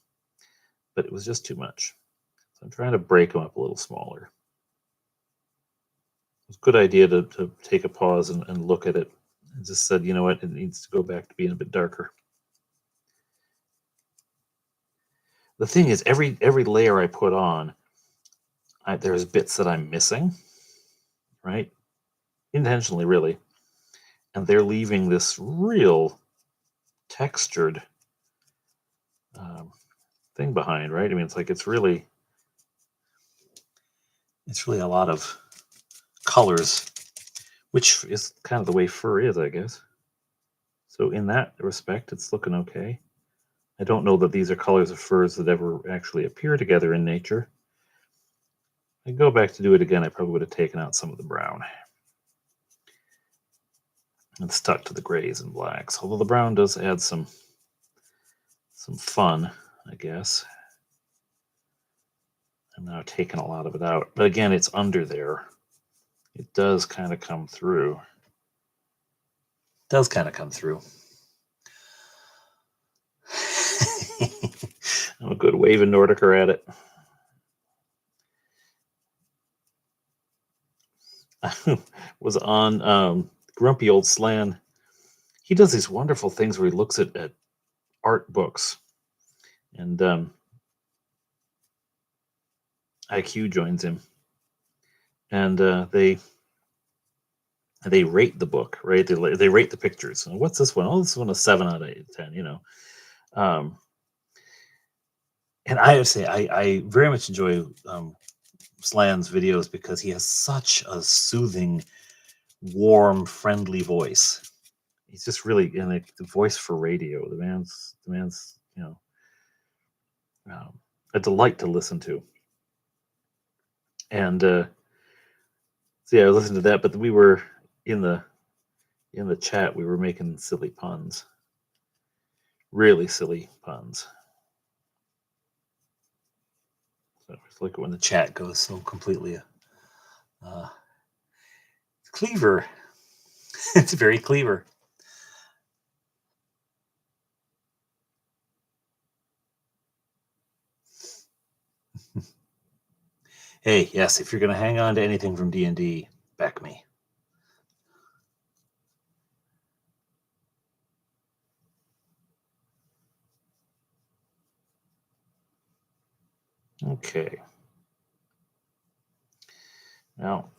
but it was just too much. So I'm trying to break them up a little smaller. It's a good idea to take a pause and look at it. I just said, you know what, it needs to go back to being a bit darker. The thing is, every layer I put on, there's bits that I'm missing, right? Intentionally, really. And they're leaving this real textured thing behind, right? I mean, it's really a lot of colors, which is kind of the way fur is, I guess. So in that respect, it's looking okay. I don't know that these are colors of furs that ever actually appear together in nature. If I go back to do it again, I probably would have taken out some of the brown and stuck to the grays and blacks. Although the brown does add some fun, I guess. I'm now taking a lot of it out. But again, it's under there. It does kind of come through. I'm a good waving Nordicer at it. Was on Grumpy Old Slan. He does these wonderful things where he looks at art books, and IQ joins him, and they rate the book, right? They rate the pictures. And what's this one? Oh, this one a 7 out of 10. Um, and I would say I very much enjoy Slan's videos because he has such a soothing, warm, friendly voice. He's just really like the voice for radio. The man's a delight to listen to. And so yeah, I listened to that. But we were in the chat. We were making silly puns, really silly puns. So it's like when the chat goes so completely cleaver. It's very cleaver. Hey, yes, if you're going to hang on to anything from D&D, back me. Okay. Now,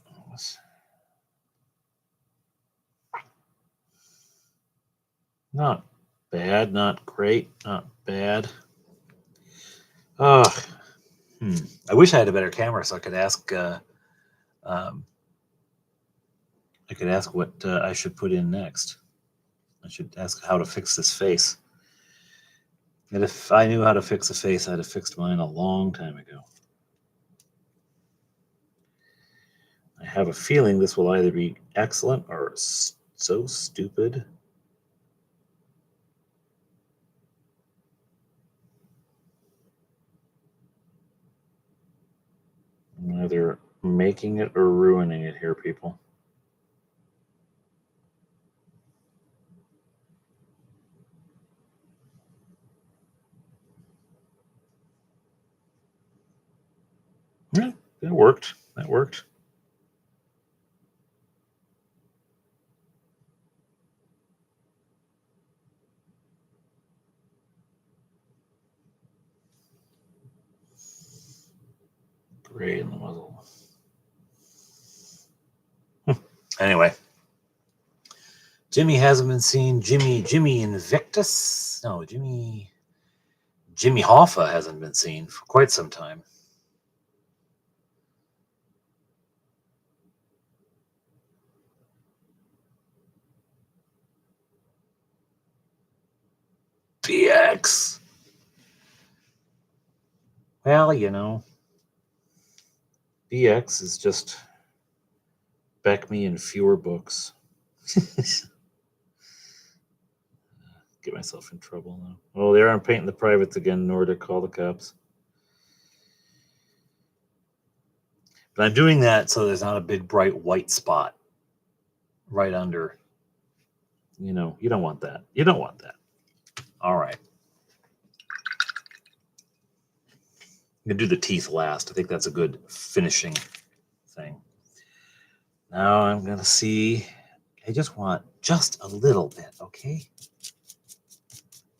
not bad, not great, not bad. I wish I had a better camera so I could ask. I could ask what I should put in next. I should ask how to fix this face. And if I knew how to fix a face, I'd have fixed mine a long time ago. I have a feeling this will either be excellent or so stupid. I'm either making it or ruining it here, people. Yeah, that worked. That worked. Gray in the muzzle. Anyway, Jimmy hasn't been seen. Jimmy Invictus? No, Jimmy Hoffa hasn't been seen for quite some time. PX. Well, BX is just back me in fewer books. Get myself in trouble now. Oh, there I'm painting the privates again, Nordic, call the cops. But I'm doing that so there's not a big bright white spot right under. You don't want that. You don't want that. All right. I'm going to do the teeth last. I think that's a good finishing thing. Now I'm going to see. I just want just a little bit, okay?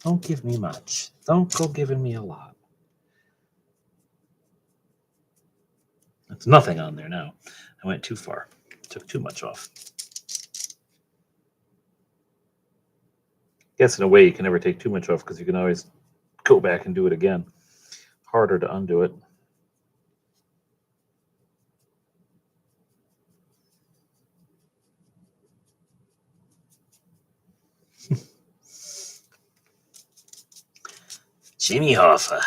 Don't give me much. Don't go giving me a lot. There's nothing on there now. I went too far. Took too much off. Guess in a way you can never take too much off because you can always go back and do it again. Harder to undo it. Jimmy Hoffa.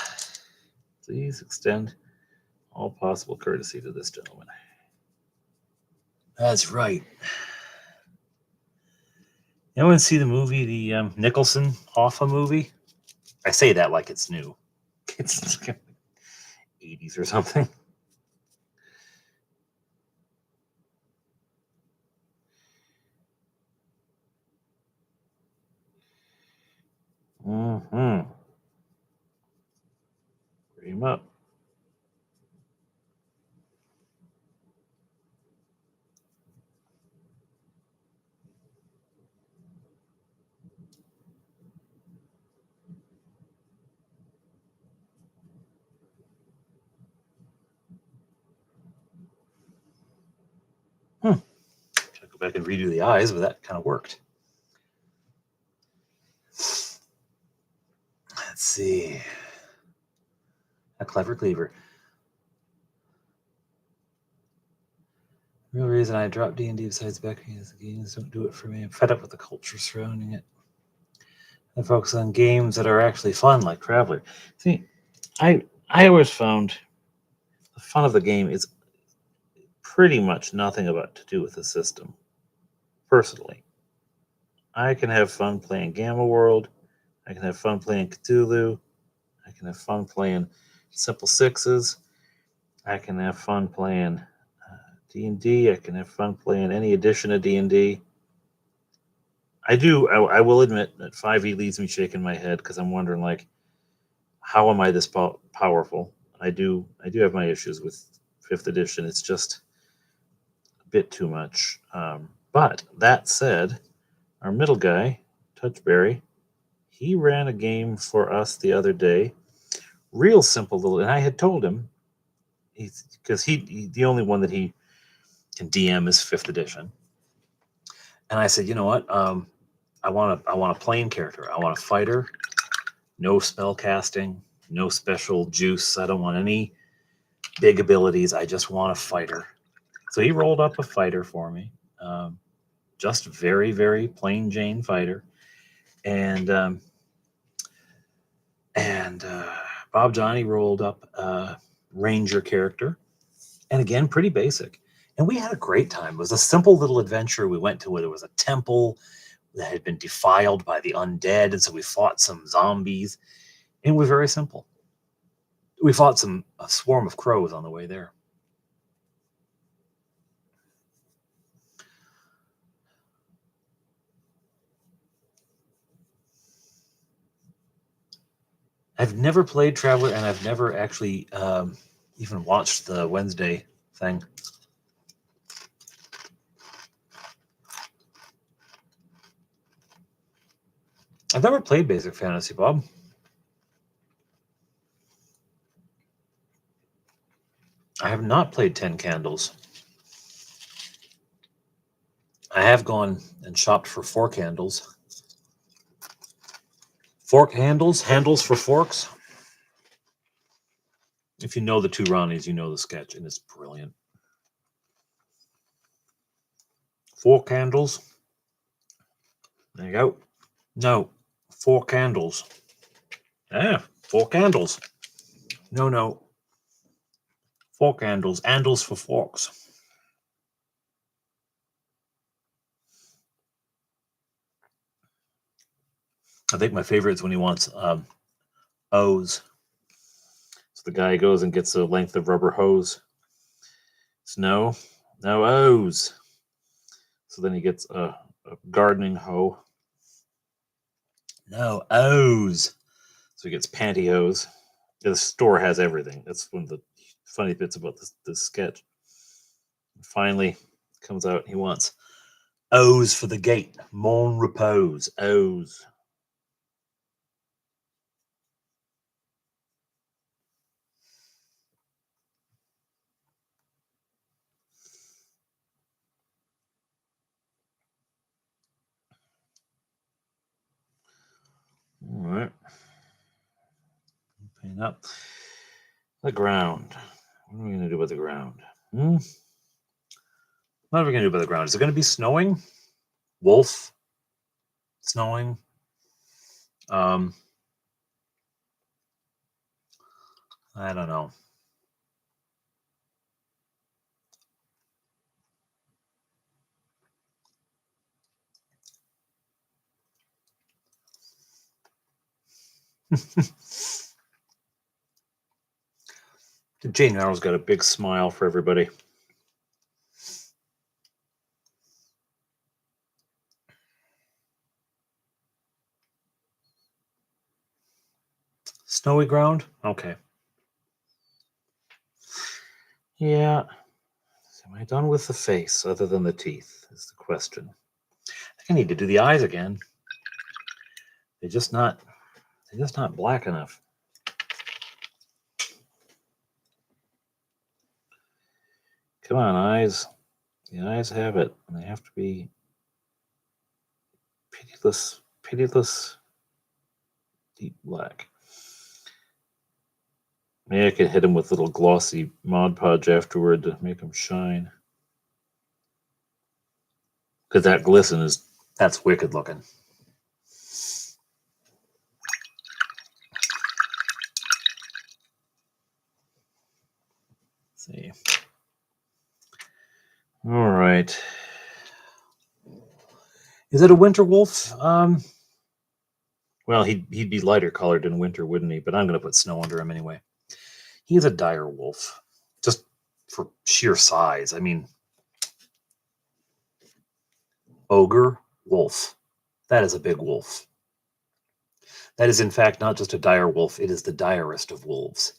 Please extend all possible courtesy to this gentleman. That's right. Anyone see the movie, the Nicholson Hoffa movie? I say that like it's new. It's 80s or something. Mm-hmm. Bring him up. Should I go back and redo the eyes, but that kind of worked. Let's see. A clever cleaver. Real reason I dropped D&D besides Becky is the games don't do it for me. I'm fed up with the culture surrounding it. I focus on games that are actually fun, like Traveler. See, I always found the fun of the game is pretty much nothing about to do with the system. Personally, I can have fun playing Gamma World. I can have fun playing Cthulhu. I can have fun playing Simple Sixes. I can have fun playing D&D. I can have fun playing any edition of D&D. I will admit that 5e leaves me shaking my head because I'm wondering, like, how am I this powerful? I do have my issues with 5th edition. It's just a bit too much. But that said, our middle guy, Touchberry, he ran a game for us the other day. Real simple little, and I had told him, because he the only one that he can DM is 5th edition. And I said, you know what? I want a plain character. I want a fighter, no spell casting, no special juice. I don't want any big abilities. I just want a fighter. So he rolled up a fighter for me. Just very, very plain Jane fighter. And Bob Johnny rolled up a ranger character. And again, pretty basic. And we had a great time. It was a simple little adventure we went to where there was a temple that had been defiled by the undead. And so we fought some zombies. And it was very simple. We fought a swarm of crows on the way there. I've never played Traveler, and I've never actually even watched the Wednesday thing. I've never played Basic Fantasy, Bob. I have not played 10 Candles. I have gone and shopped for 4 candles. Fork handles, handles for forks. If you know the two Ronnies, you know the sketch, and it's brilliant. 4 candles. There you go. No, 4 candles. Yeah, 4 candles. No. 4 candles. Handles for forks. I think my favorite is when he wants O's. So the guy goes and gets a length of rubber hose. It's no O's. So then he gets a gardening hoe. No O's. So he gets pantyhose. The store has everything. That's one of the funny bits about this sketch. And finally, comes out. He wants O's for the gate. Mon repose. O's. All right. Paint up the ground. What are we going to do with the ground? What are we going to do with the ground? Is it going to be snowing? Wolf? Snowing? I don't know. Jane Arrow's got a big smile for everybody. Snowy ground? Okay. Yeah. Am I done with the face other than the teeth is the question. I think I need to do the eyes again. They're just not black enough. Come on, eyes. The eyes have it, and they have to be pitiless, deep black. Maybe I could hit them with little glossy Mod Podge afterward to make them shine. Because that glisten that's wicked looking. Let's see. All right. Is it a winter wolf? Well, he'd be lighter colored in winter, wouldn't he? But I'm going to put snow under him anyway. He's a dire wolf, just for sheer size. I mean, ogre, wolf. That is a big wolf. That is, in fact, not just a dire wolf. It is the direst of wolves.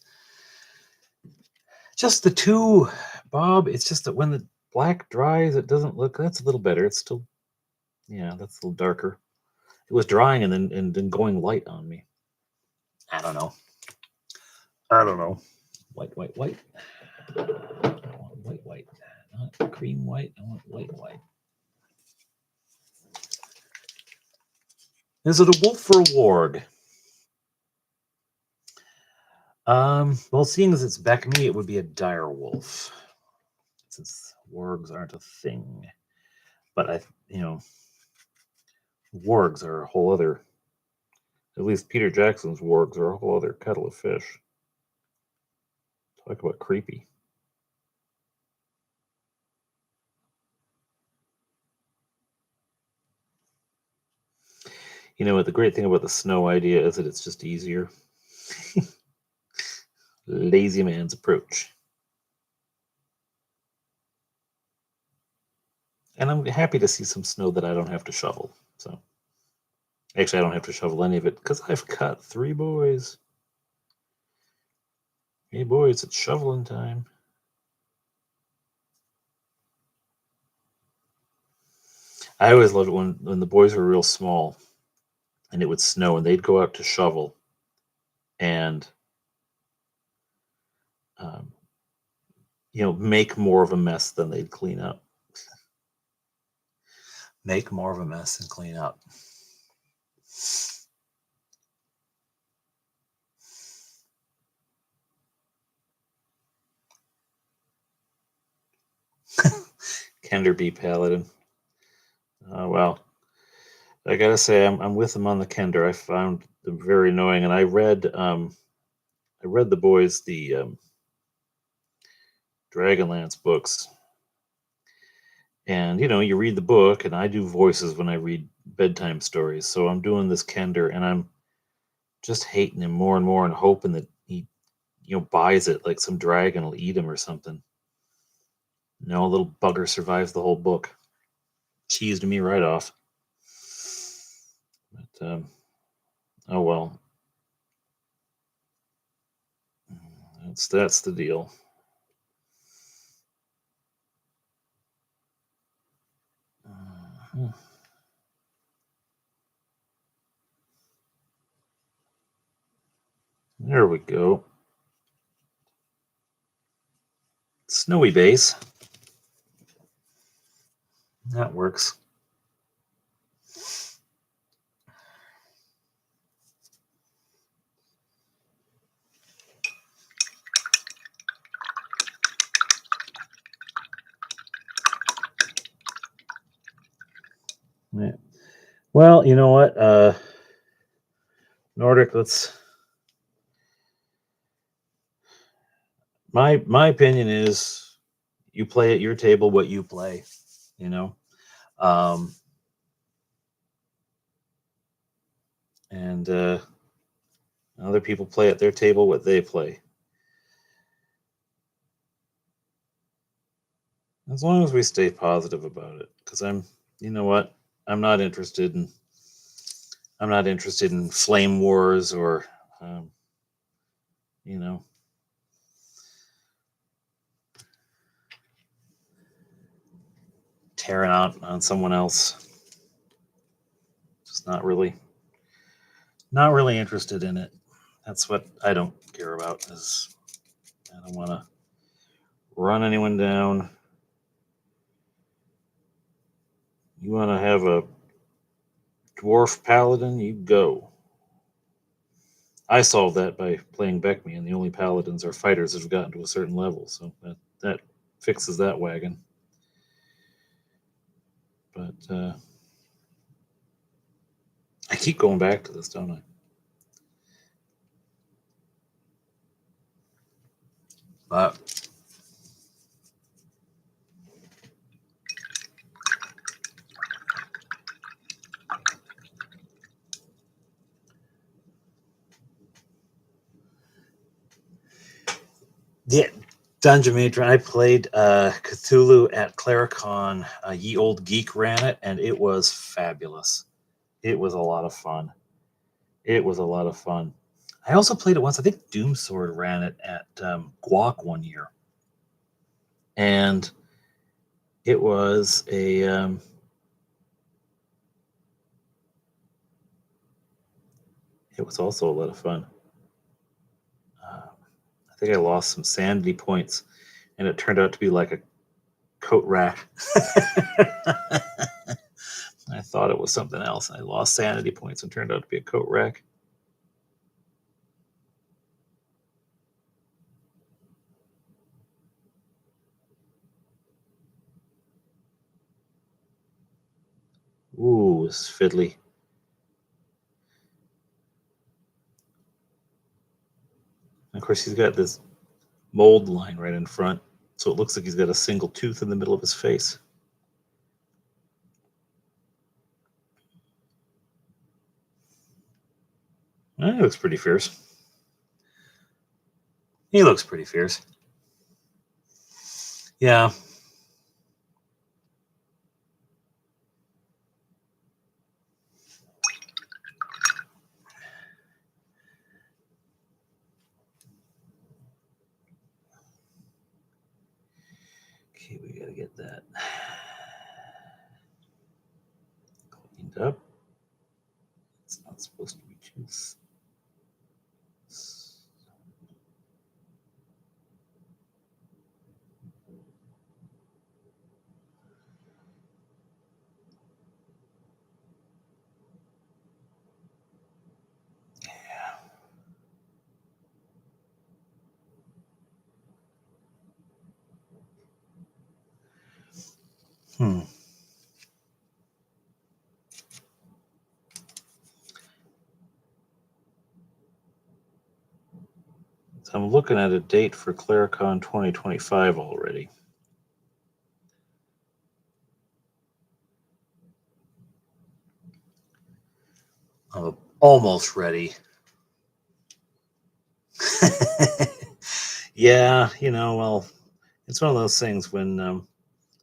Just the two, Bob. It's just that when the black dries, it doesn't look. That's a little better. It's still, yeah, that's a little darker. It was drying and then going light on me. I don't know. White. I want white. Not cream white. I want white. Is it a wolf or a warg? Well, seeing as it's Beckme, it would be a dire wolf, since wargs aren't a thing. But wargs are a whole other. At least Peter Jackson's wargs are a whole other kettle of fish. Talk about creepy. You know what? The great thing about the snow idea is that it's just easier. Lazy man's approach. And I'm happy to see some snow that I don't have to shovel. So, actually, I don't have to shovel any of it because I've cut 3 boys. Hey, boys, it's shoveling time. I always loved it when the boys were real small and it would snow and they'd go out to shovel and make more of a mess than they'd clean up. Make more of a mess and clean up. Kenderby Paladin. Well, I gotta say I'm with them on the Kender. I found them very annoying, and I read the boys the Dragonlance books, and you read the book, and I do voices when I read bedtime stories. So I'm doing this Kender, and I'm just hating him more and more, and hoping that he buys it, like some dragon will eat him or something. No, little bugger survives the whole book. Cheesed me right off. But oh well. That's the deal. There we go. Snowy base. That works. Yeah. Well, you know what? Nordic, let's. My opinion is, you play at your table what you play. And other people play at their table what they play. As long as we stay positive about it, because you know what? I'm not interested in flame wars or, tearing out on someone else. Just not really interested in it. That's what I don't care about. Is I don't want to run anyone down. You want to have a dwarf paladin? You go. I solved that by playing Beckme, and the only paladins are fighters that have gotten to a certain level, so that fixes that wagon. But I keep going back to this, don't I? But yeah, Dungeon Matron. I played Cthulhu at Claricon. Ye Old Geek ran it, and it was fabulous. It was a lot of fun. It was a lot of fun. I also played it once. I think Doomsword ran it at Guac one year, and it was a it was also a lot of fun. I think I lost some sanity points, and it turned out to be like a coat rack. I thought it was something else. I lost sanity points and turned out to be a coat rack. Ooh, it's fiddly. And of course, he's got this mold line right in front, so it looks like he's got a single tooth in the middle of his face. He looks pretty fierce. He looks pretty fierce. Yeah. Okay, we gotta get that cleaned up. It's not supposed to be too. Hmm. So I'm looking at a date for Claricon 2025 already. I'm almost ready. Yeah, well, it's one of those things when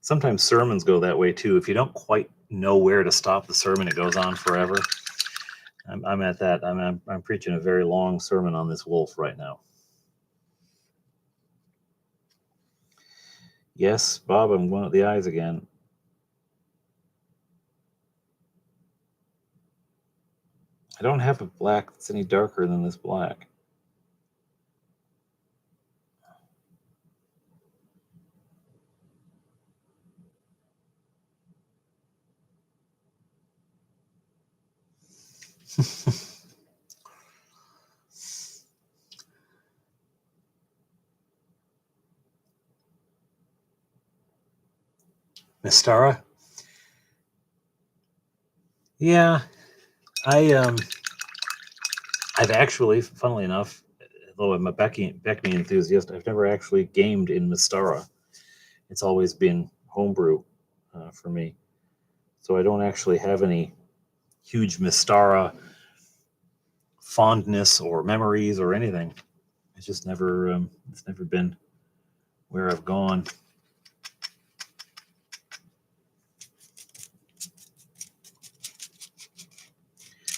sometimes sermons go that way too. If you don't quite know where to stop the sermon, it goes on forever. I'm at that. I'm preaching a very long sermon on this wolf right now. Yes, Bob, I'm going at the eyes again. I don't have a black that's any darker than this black. Mystara? Yeah, I've actually, funnily enough, though I'm a Beckme enthusiast, I've never actually gamed in Mystara. It's always been homebrew for me, so I don't actually have any huge Mystara fondness or memories or anything. It's just it's never been where I've gone.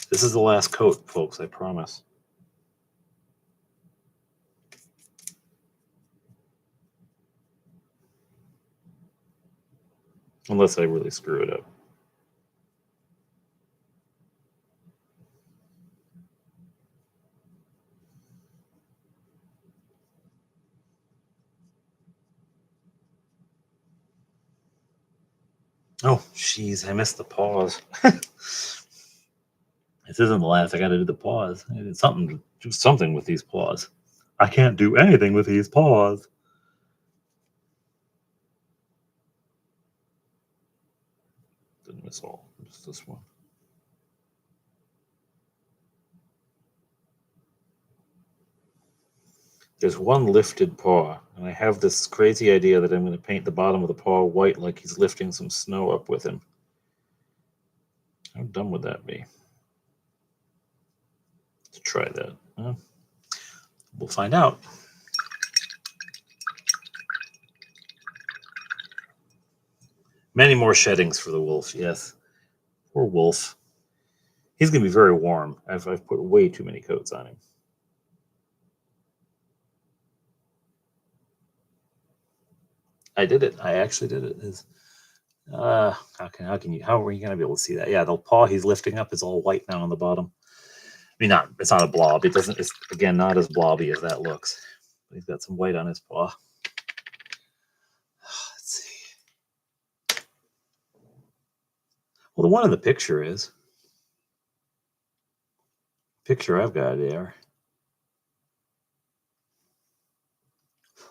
This is the last coat, folks, I promise. Unless I really screw it up. Oh, jeez, I missed the pause. This isn't the last. I got to do the pause. I did do something with these paws. I can't do anything with these paws. Didn't miss all. Just this one. There's one lifted paw, and I have this crazy idea that I'm going to paint the bottom of the paw white like he's lifting some snow up with him. How dumb would that be? Let's try that. We'll find out. Many more sheddings for the wolf, yes. Poor wolf. He's going to be very warm. I've put way too many coats on him. I did it. I actually did it. How are you going to be able to see that? Yeah, the paw he's lifting up is all white now on the bottom. I mean, it's not a blob. It's again not as blobby as that looks. But he's got some white on his paw. Let's see. Well, the one in the picture is. Picture I've got there.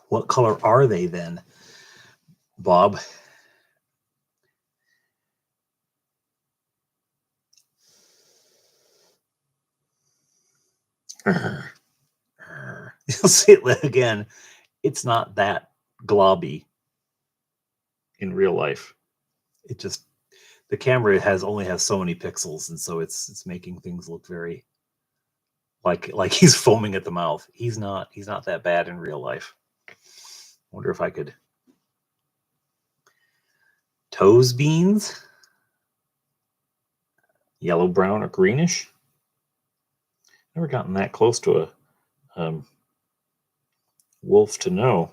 What color are they then, Bob? You'll see it again. It's not that globby in real life. It just the camera only has so many pixels, and so it's making things look very like he's foaming at the mouth. He's not that bad in real life. I wonder if I could toes beans, yellow, brown, or greenish. Never gotten that close to a wolf to know.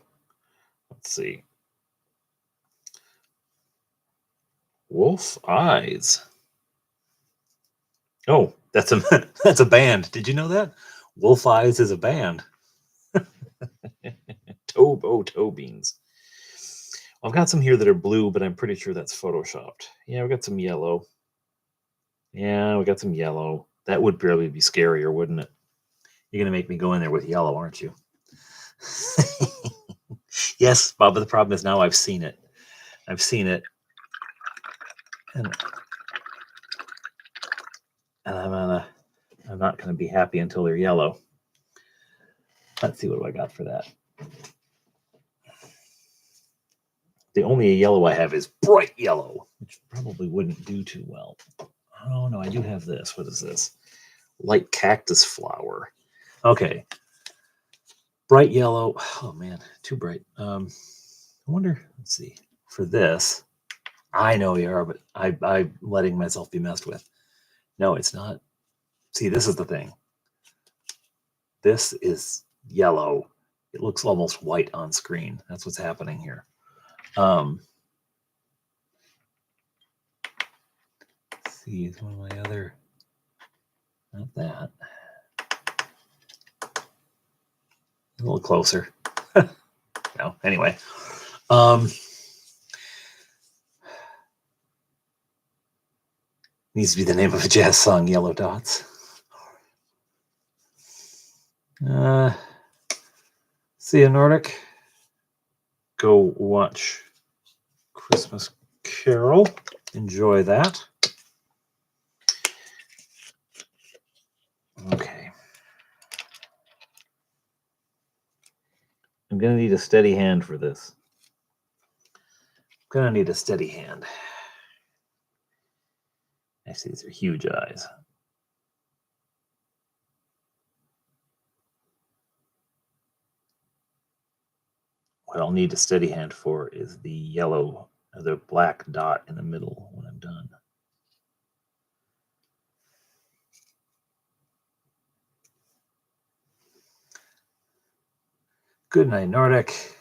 Let's see. Wolf eyes. Oh, that's a band. Did you know that? Wolf Eyes is a band. Toe beans. I've got some here that are blue, but I'm pretty sure that's photoshopped. Yeah, we got some yellow. Yeah, we got some yellow. That would barely be scarier, wouldn't it? You're gonna make me go in there with yellow, aren't you? Yes, Bob, but the problem is now I've seen it. I've seen it. And I'm not gonna be happy until they're yellow. Let's see, what do I got for that? The only yellow I have is bright yellow, which probably wouldn't do too well. Oh no, I do have this. What is this? Light cactus flower. Okay. Bright yellow. Oh man, too bright. I wonder, let's see. For this, I know you are, but I'm letting myself be messed with. No, it's not. See, this is the thing. This is yellow. It looks almost white on screen. That's what's happening here. Let's see, is one of my other, not that. A little closer. No, anyway. Needs to be the name of a jazz song, Yellow Dots. See you, Nordic. Go watch Christmas Carol. Enjoy that. Okay. I'm going to need a steady hand for this. I'm going to need a steady hand. Actually, these are huge eyes. What I'll need a steady hand for is the yellow, the black dot in the middle when I'm done. Good night, Nordic.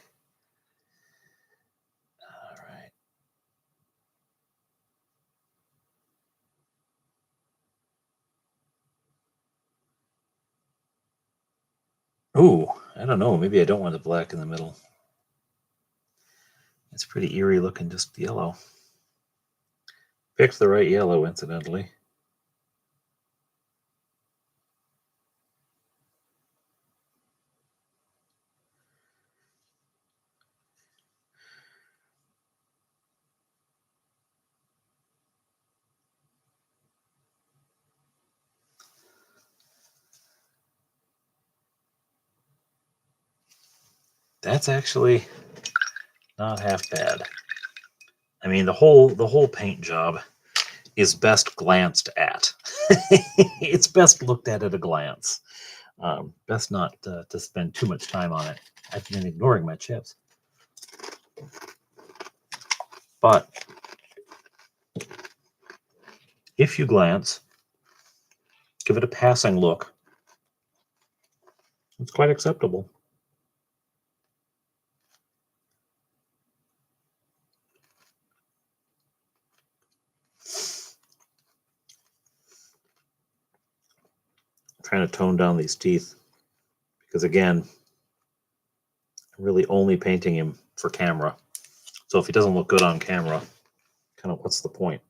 All right. Ooh, I don't know. Maybe I don't want the black in the middle. It's pretty eerie looking, just yellow. Picked the right yellow, incidentally. That's actually not half bad. I mean, the whole paint job is best glanced at. It's best looked at a glance. Best not to spend too much time on it. I've been ignoring my chips. But if you glance, give it a passing look, it's quite acceptable. I'm trying to tone down these teeth because, again, I'm really only painting him for camera. So if he doesn't look good on camera, kind of what's the point?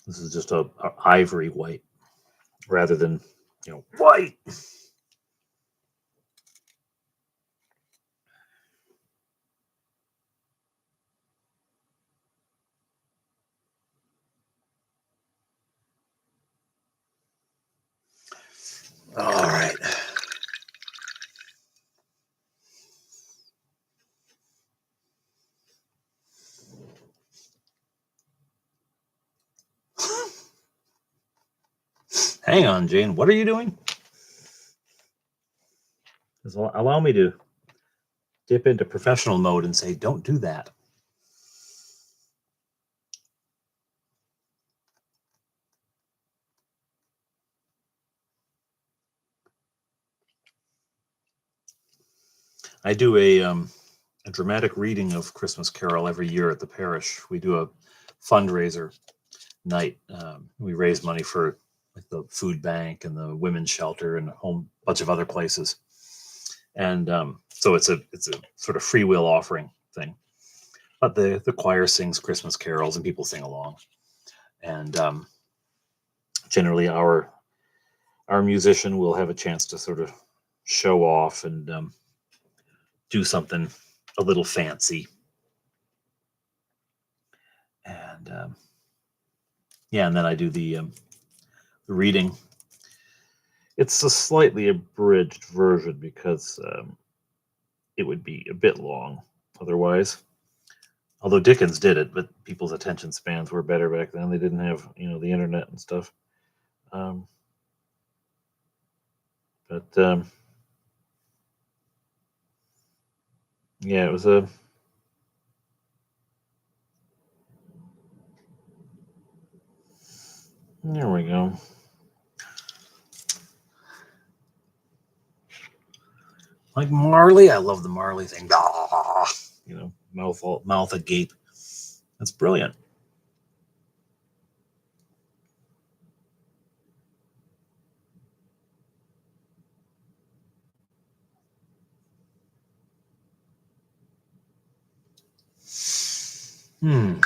This is just a ivory white rather than, white. All right. Hang on, Jane. What are you doing? Allow me to dip into professional mode and say, don't do that. I do a dramatic reading of Christmas Carol every year at the parish. We do a fundraiser night. We raise money for like the food bank and the women's shelter and a whole bunch of other places. And so it's a sort of free will offering thing. But the choir sings Christmas carols and people sing along. And generally our musician will have a chance to sort of show off and do something a little fancy. And yeah, and then I do the reading. It's a slightly abridged version because it would be a bit long otherwise. Although Dickens did it, but people's attention spans were better back then. They didn't have, the internet and stuff. But yeah, it was a. There we go. Like Marley, I love the Marley thing. Ah, mouth agape. That's brilliant. Hmm.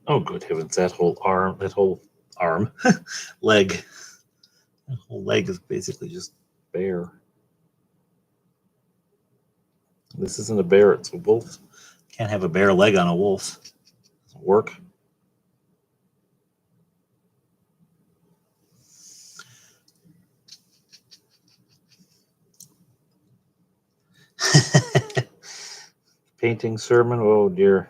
Oh, good heavens! That whole arm, leg, that whole leg is basically just bare. This isn't a bear; it's a wolf. Can't have a bare leg on a wolf. Doesn't work. Painting sermon. Oh dear.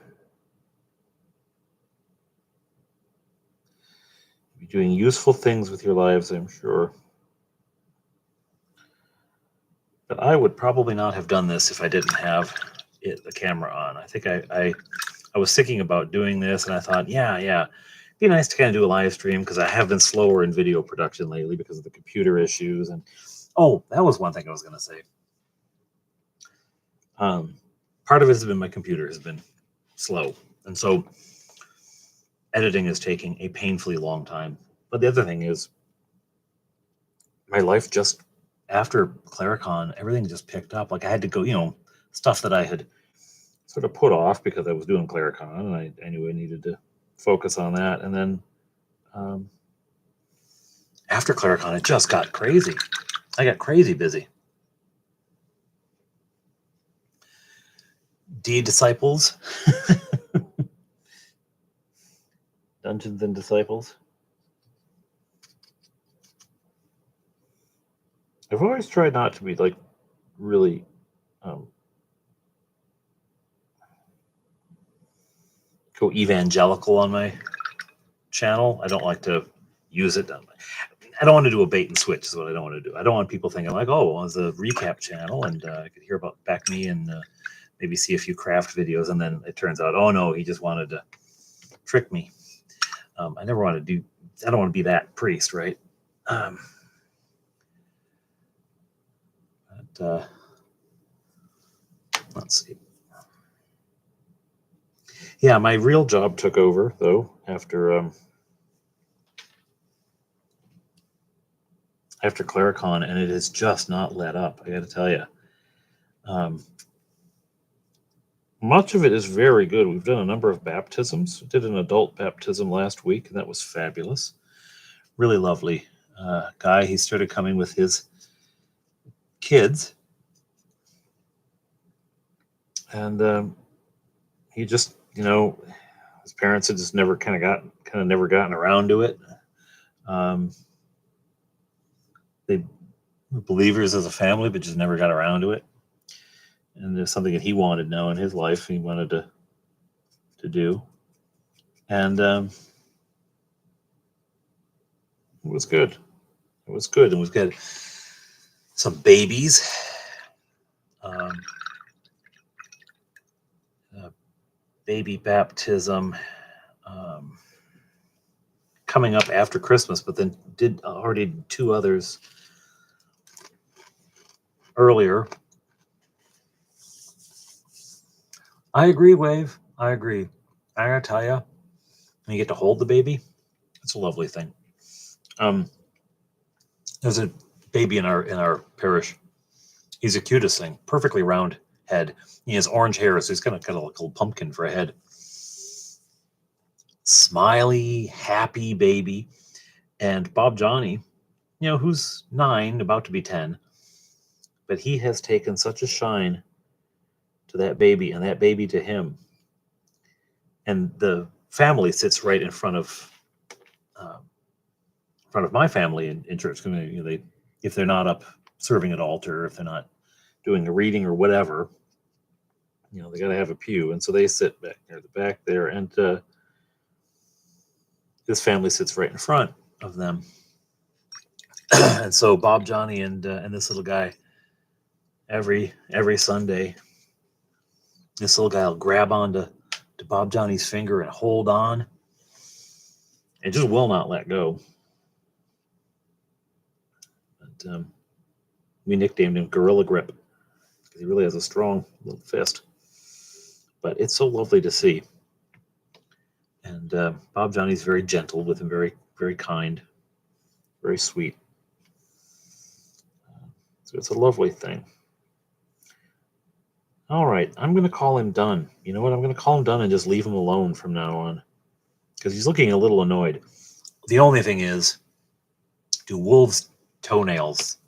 You're doing useful things with your lives, I'm sure. But I would probably not have done this if I didn't have the camera on. I think I was thinking about doing this, and I thought, yeah, it'd be nice to kind of do a live stream because I have been slower in video production lately because of the computer issues. And oh, that was one thing I was going to say. Part of it has been my computer has been slow, and so editing is taking a painfully long time. But the other thing is, my life just after Claricon, everything just picked up. Like I had to go, stuff that I had sort of put off because I was doing Claricon, and I knew I needed to focus on that. And then after Claricon, it just got crazy. I got crazy busy. Disciples. Dungeons and Disciples. I've always tried not to be like really go evangelical on my channel. I don't like to use it. I don't want to do a bait and switch is what I don't want to do. I don't want people thinking like, oh, well, it's a recap channel and I could hear about back me and maybe see a few craft videos. And then it turns out, oh no, he just wanted to trick me. I never want to do, I don't want to be that priest, right? Let's see. Yeah, my real job took over though after Claricon, and it has just not let up. I got to tell you, much of it is very good. We've done a number of baptisms. We did an adult baptism last week, and that was fabulous. Really lovely guy. He started coming with his kids, and he just, his parents had just never never gotten around to it. They were believers as a family, but just never got around to it. And there's something that he wanted now in his life. He wanted to do, and it was good. It was good, and we've got some babies. Baby baptism coming up after Christmas, but then did already 2 others earlier. I agree, Wave. I agree. I gotta tell you, when you get to hold the baby, it's a lovely thing. There's a baby in our parish. He's the cutest thing. Perfectly round head. He has orange hair, so he's kind of like a little pumpkin for a head. Smiley, happy baby. And Bob Johnny, who's 9, about to be 10, but he has taken such a shine to that baby and that baby to him. And the family sits right in front of my family in church. If they're not up serving at altar, if they're not doing a reading or whatever, they got to have a pew, and so they sit back near the back there, and this family sits right in front of them. And so Bob Johnny and this little guy, every Sunday, this little guy will grab onto Bob Johnny's finger and hold on, and just will not let go. But we nicknamed him Gorilla Grip because he really has a strong little fist. But it's so lovely to see. And Bob Johnny's very gentle with him, very, very kind, very sweet. So it's a lovely thing. All right, I'm going to call him done. You know what? I'm going to call him done and just leave him alone from now on because he's looking a little annoyed. The only thing is, do wolves' toenails,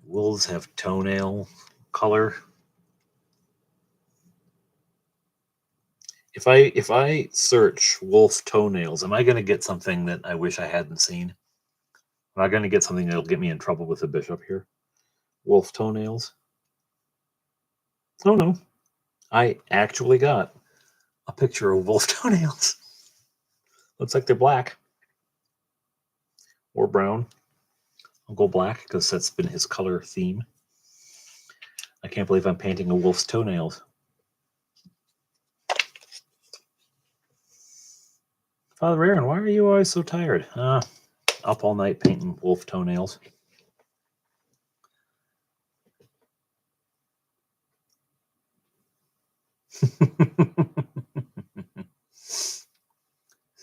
wolves have toenail color? If I search wolf toenails, am I going to get something that I wish I hadn't seen? Am I going to get something that'll get me in trouble with the bishop here? Wolf toenails? Oh no, I actually got a picture of wolf toenails. Looks like they're black or brown. I'll go black because that's been his color theme. I can't believe I'm painting a wolf's toenails. Father Aaron, why are you always so tired? Up all night painting wolf toenails.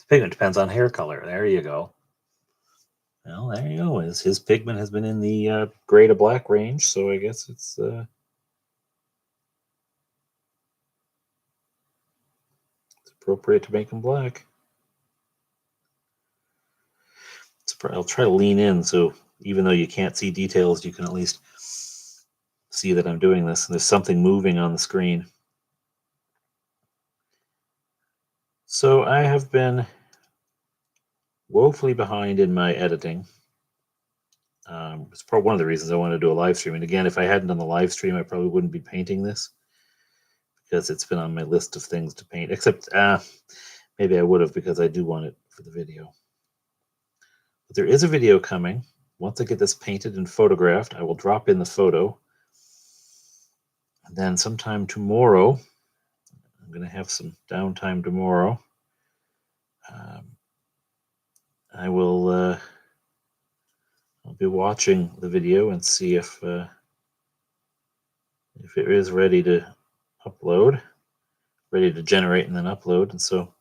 Pigment depends on hair color. There you go. Well, there you go. His pigment has been in the gray to black range, so I guess it's appropriate to make him black. I'll try to lean in so even though you can't see details, you can at least see that I'm doing this. And there's something moving on the screen. So I have been woefully behind in my editing. It's probably one of the reasons I wanted to do a live stream. And again, if I hadn't done the live stream, I probably wouldn't be painting this because it's been on my list of things to paint. Except maybe I would have because I do want it for the video. But there is a video coming. Once I get this painted and photographed, I will drop in the photo. And then sometime tomorrow, I'm going to have some downtime tomorrow. I will I'll be watching the video and see if it is ready to upload, ready to generate and then upload. And so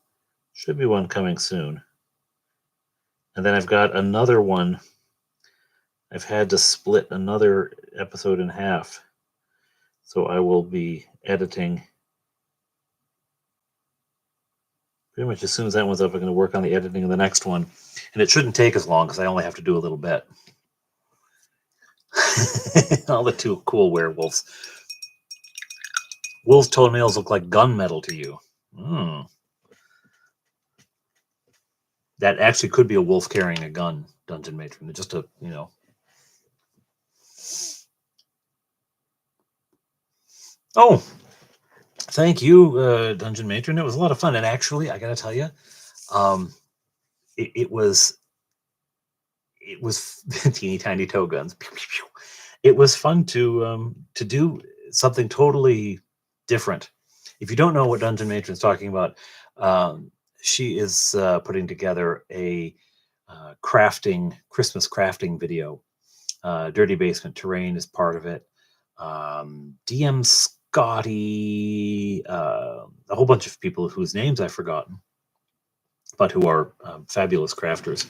should be one coming soon. And then I've got another one. I've had to split another episode in half. So I will be editing pretty much as soon as that one's up. I'm going to work on the editing of the next one. And it shouldn't take as long because I only have to do a little bit. All the two cool werewolves. Wolf's toenails look like gunmetal to you. That actually could be a wolf carrying a gun, Dungeon Matron. Just a, Oh, thank you, Dungeon Matron. It was a lot of fun. And actually, I got to tell you, it was teeny tiny toe guns. It was fun to do something totally different. If you don't know what Dungeon Matron's talking about, she is putting together a Christmas crafting video. Dirty Basement Terrain is part of it. DM Scotty, a whole bunch of people whose names I've forgotten, but who are fabulous crafters.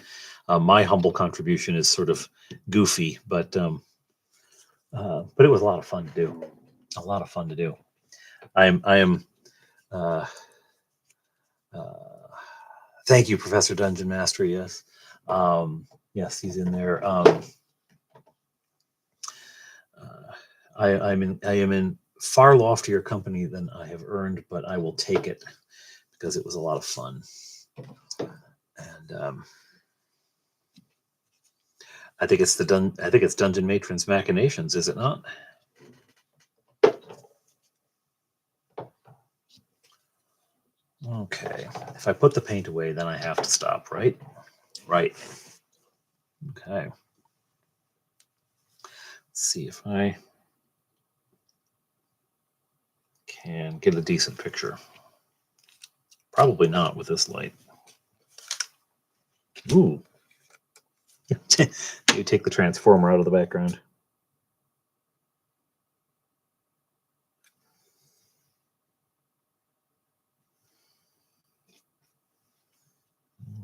My humble contribution is sort of goofy, but it was a lot of fun to do. A lot of fun to do. I am. Thank you, Professor Dungeon Master. Yes, yes, he's in there. I am in far loftier company than I have earned, but I will take it because it was a lot of fun. And I think it's Dungeon Matron's Machinations, is it not? Okay. If I put the paint away, then I have to stop, right? Right. Okay. Let's see if I can get a decent picture. Probably not with this light. Ooh. You take the transformer out of the background.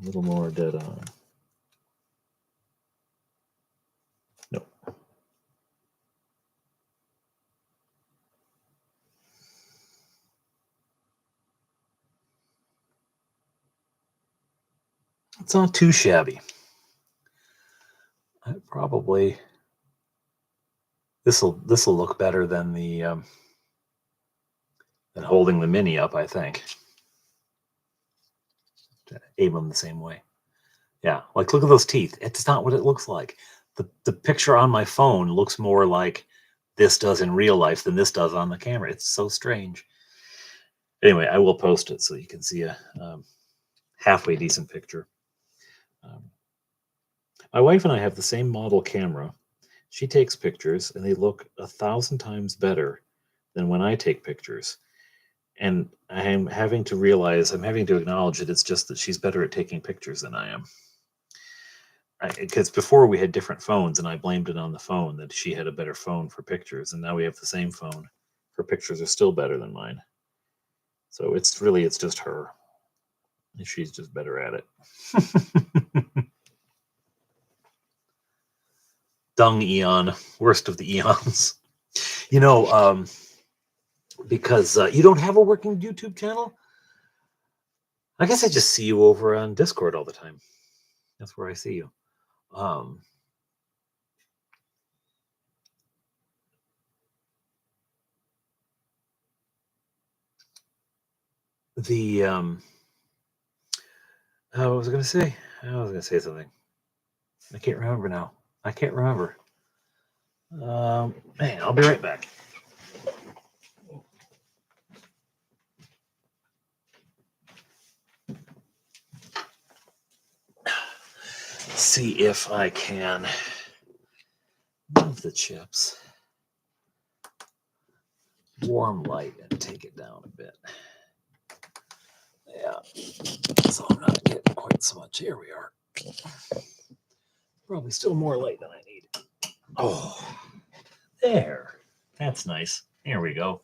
A little more dead on. Nope. It's not too shabby. Probably this will look better than the than holding the mini up, I think. Aim them the same way. Yeah, like look at those teeth. It's not what it looks like. The picture on my phone looks more like this does in real life than this does on the camera. It's so strange. Anyway, I will post it so you can see a halfway decent picture. My wife and I have the same model camera. She takes pictures, and they look 1,000 times better than when I take pictures. And I'm having to realize, I'm having to acknowledge that it's just that she's better at taking pictures than I am. Because before we had different phones, and I blamed it on the phone that she had a better phone for pictures, and now we have the same phone. Her pictures are still better than mine. So it's just her. She's just better at it. Dung eon, worst of the eons. You know, because you don't have a working YouTube channel. I guess I just see you over on Discord all the time. That's where I see you. What was I going to say? I was going to say something. I can't remember now. I can't remember. Man, I'll be right back. See if I can move the chips. Warm light and take it down a bit. Yeah, so I'm not getting quite so much. Here we are. Probably still more light than I need. Oh, there. That's nice. Here we go.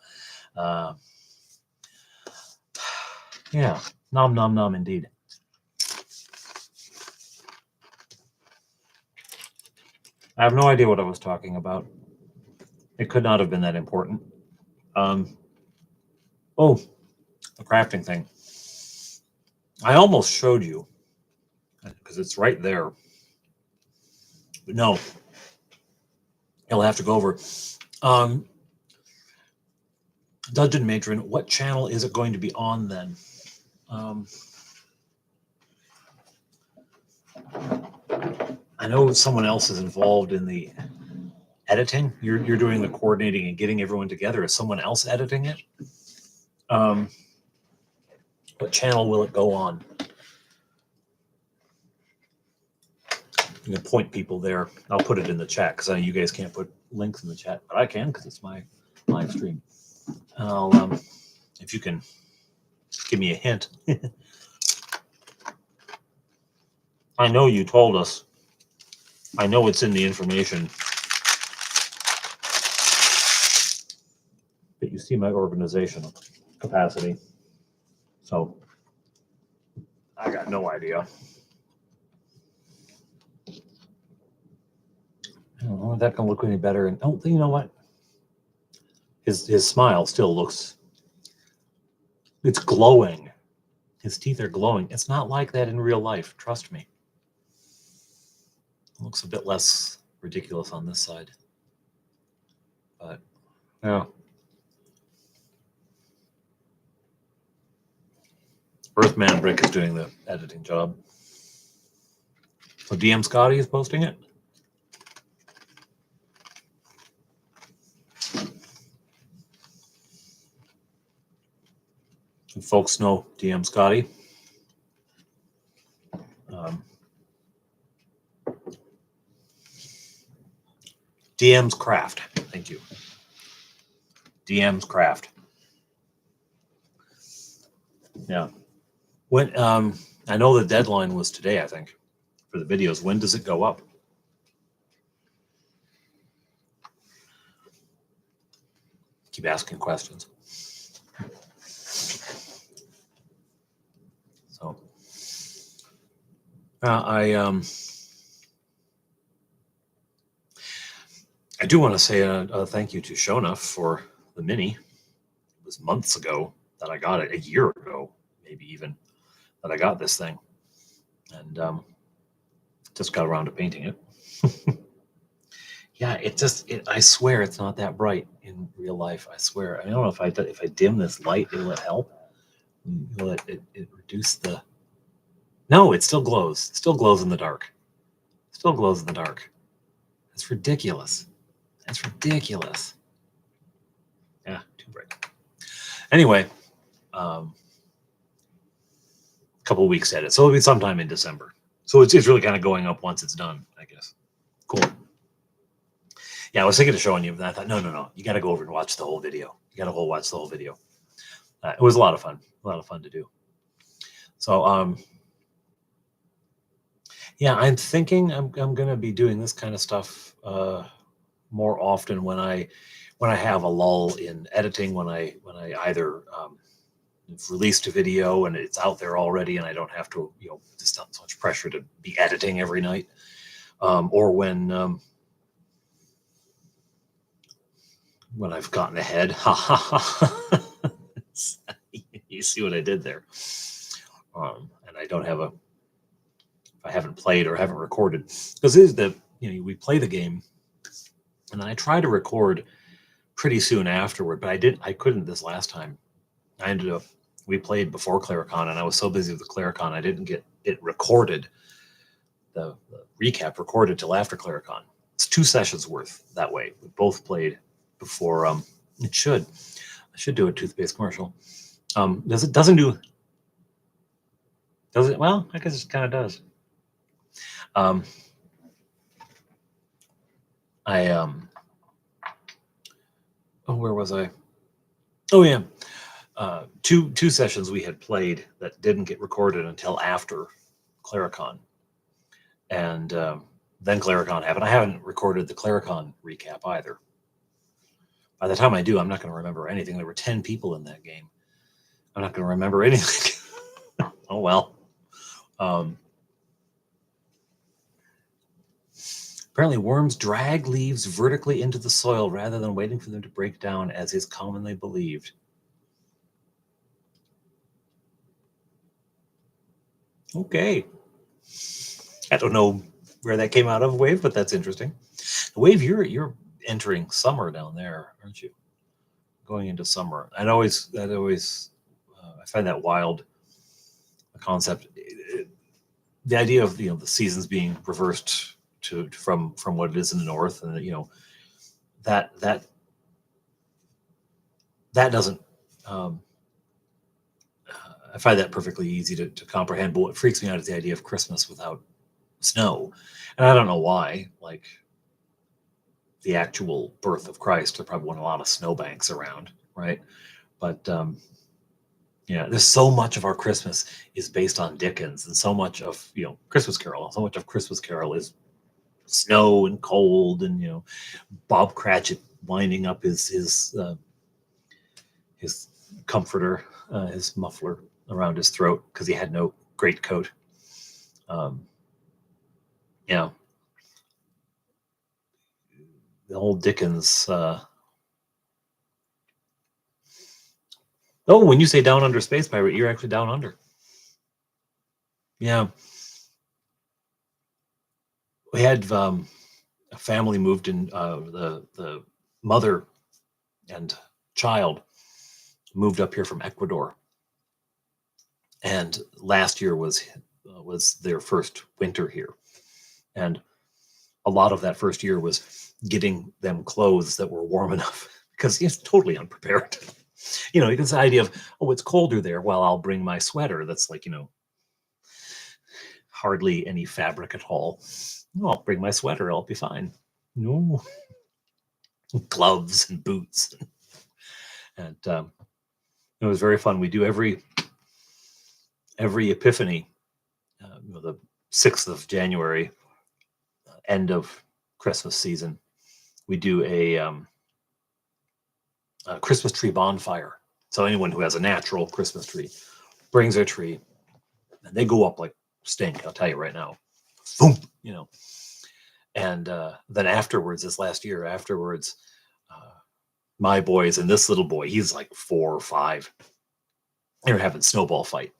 Yeah, nom nom nom indeed. I have no idea what I was talking about. It could not have been that important. Oh, the crafting thing. I almost showed you because it's right there. But no, I'll have to go over. Dungeon Matron, what channel is it going to be on then? I know someone else is involved in the editing. You're doing the coordinating and getting everyone together. Is someone else editing it? What channel will it go on? You can point people there. I'll put it in the chat because I know you guys can't put links in the chat, but I can because it's my live stream. And I'll, if you can give me a hint. I know you told us. I know it's in the information. But you see my organizational capacity. So I got no idea. I don't know if that can look any better. And oh, you know what? His smile still looks. It's glowing. His teeth are glowing. It's not like that in real life. Trust me. It looks a bit less ridiculous on this side. But yeah. Earthman Brick is doing the editing job. So DM Scotty is posting it. And folks know DM Scotty. DM's Craft. Thank you. DM's Craft. Yeah. When I know the deadline was today, I think, for the videos. When does it go up? Keep asking questions. So I do want to say a thank you to Shona for the mini. It was months ago that I got it, a year ago, maybe even, that I got this thing. And just got around to painting it. Yeah, I swear it's not that bright in real life. I swear. I don't know if I dim this light, will it help? Will it reduce the... No, it still glows. It still glows in the dark. Still glows in the dark. That's ridiculous. That's ridiculous. Yeah, too bright. Anyway, a couple weeks at it. So it'll be sometime in December. So it's really kind of going up once it's done, I guess. Cool. Yeah, I was thinking of showing you, but I thought, no, you got to go over and watch the whole video. You got to go watch the whole video. It was a lot of fun to do. So, yeah, I'm thinking I'm going to be doing this kind of stuff more often when I have a lull in editing, when I either released a video and it's out there already, and I don't have to, just not so much pressure to be editing every night, or when I've gotten ahead. Ha ha ha. You see what I did there? And I don't have if I haven't played or haven't recorded, because we play the game, and then I try to record pretty soon afterward, but I couldn't this last time. I ended up, we played before Claricon, and I was so busy with the Claricon, I didn't get it recorded, the recap recorded till after Claricon. It's 2 sessions worth that way. We both played before. I should do a toothpaste commercial. Does it? Well, I guess it kind of does. Where was I? Oh yeah. 2 sessions we had played that didn't get recorded until after Claricon, and then Claricon happened. I haven't recorded the Claricon recap either. By the time I do, I'm not going to remember anything. There were 10 people in that game. I'm not going to remember anything. Oh well. Apparently, worms drag leaves vertically into the soil rather than waiting for them to break down, as is commonly believed. Okay. I don't know where that came out of, Wave, but that's interesting. Wave, you're entering summer down there, aren't you? Going into summer. I find that wild, the concept. The idea of the seasons being reversed from what it is in the north, and that doesn't. I find that perfectly easy to comprehend. But what freaks me out is the idea of Christmas without snow, and I don't know why. Like the actual birth of Christ, there probably weren't a lot of snowbanks around, right? But there's so much of our Christmas is based on Dickens, and so much of Christmas Carol. So much of Christmas Carol is snow and cold, and Bob Cratchit winding up his comforter, his muffler around his throat because he had no great coat. The old Dickens. When you say Down Under Space Pirate, you're actually down under. Yeah. We had a family moved in. The mother and child moved up here from Ecuador, and last year was their first winter here, and a lot of that first year was getting them clothes that were warm enough, because he's totally unprepared. It's the idea of, it's colder there. Well, I'll bring my sweater. That's like, hardly any fabric at all. No, I'll bring my sweater. I'll be fine. No. Gloves and boots. And it was very fun. We do every Epiphany, the 6th of January, end of Christmas season, we do a Christmas tree bonfire. So anyone who has a natural Christmas tree brings their tree, and they go up like stink. I'll tell you right now, boom, And then afterwards, this last year, my boys and this little boy, he's like 4 or 5. They were having snowball fight.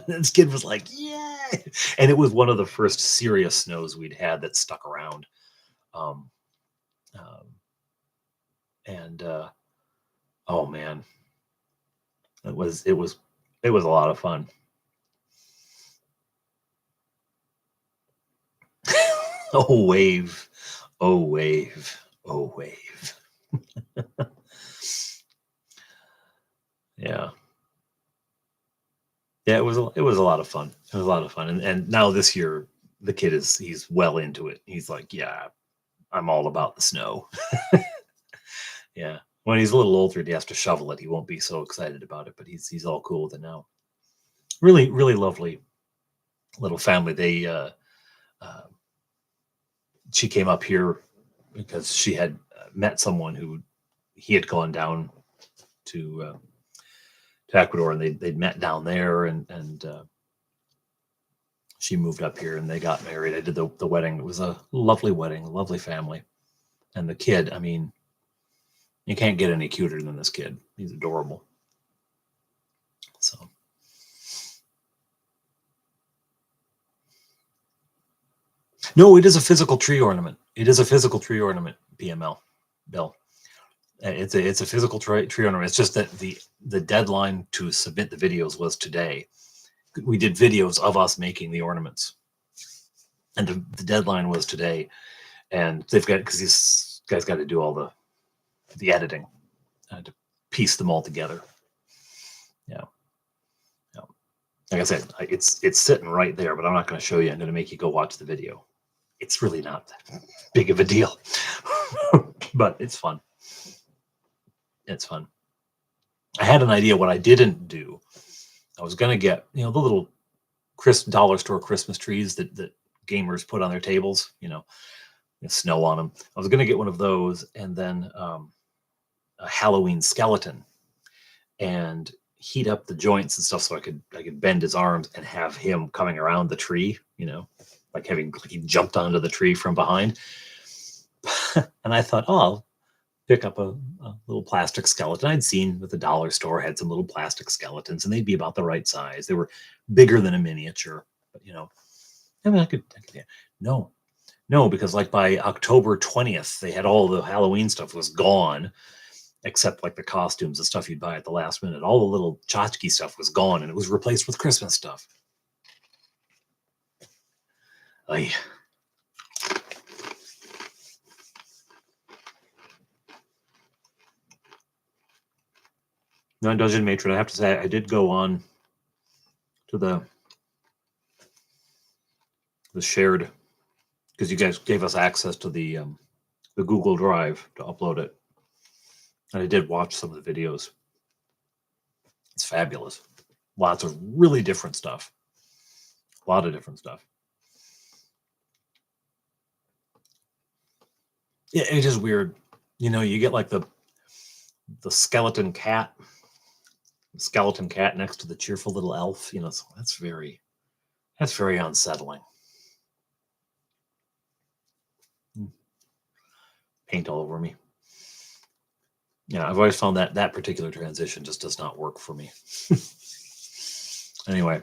This kid was like, yeah, and it was one of the first serious snows we'd had that stuck around. Oh man, it was a lot of fun. Oh wave, oh wave, oh wave. Yeah, it was a lot of fun. It was a lot of fun. And now this year, the kid he's well into it. He's like, yeah, I'm all about the snow. Yeah. When he's a little older, he has to shovel it. He won't be so excited about it, but he's all cool with it now. Really, really lovely little family. Uh, she came up here because she had met someone who he had gone down to Ecuador, and they'd met down there, and she moved up here, and they got married. I did the wedding. It was a lovely wedding, lovely family, and the kid. I mean, you can't get any cuter than this kid. He's adorable. So. No, it is a physical tree ornament. It is a physical tree ornament, PML, Bill. It's a physical tree ornament. It's just that the deadline to submit the videos was today. We did videos of us making the ornaments, and the deadline was today. And they've got, because these guys got to do all the editing to piece them all together. Yeah. Yeah. Like I said, it's sitting right there, but I'm not going to show you. I'm going to make you go watch the video. It's really not that big of a deal, but it's fun. It's fun. I had an idea what I didn't do. I was going to get, the little dollar store Christmas trees that gamers put on their tables, snow on them. I was going to get one of those, and then a Halloween skeleton, and heat up the joints and stuff so I could bend his arms and have him coming around the tree, like he jumped onto the tree from behind. And I thought, I'll pick up a little plastic skeleton. I'd seen with the dollar store had some little plastic skeletons, and they'd be about the right size. They were bigger than a miniature, but I mean, I could yeah. No, because like by October 20th, they had all the Halloween stuff was gone, except like the costumes and stuff you'd buy at the last minute. All the little tchotchke stuff was gone, and it was replaced with Christmas stuff. Non-Dungeon Matron, I have to say, I did go on to the shared, because you guys gave us access to the Google Drive to upload it. And I did watch some of the videos. It's fabulous. Lots of really different stuff. A lot of different stuff. Yeah, it is weird. You get like the skeleton cat next to the cheerful little elf. So that's very unsettling. Paint all over me. I've always found that particular transition just does not work for me. Anyway,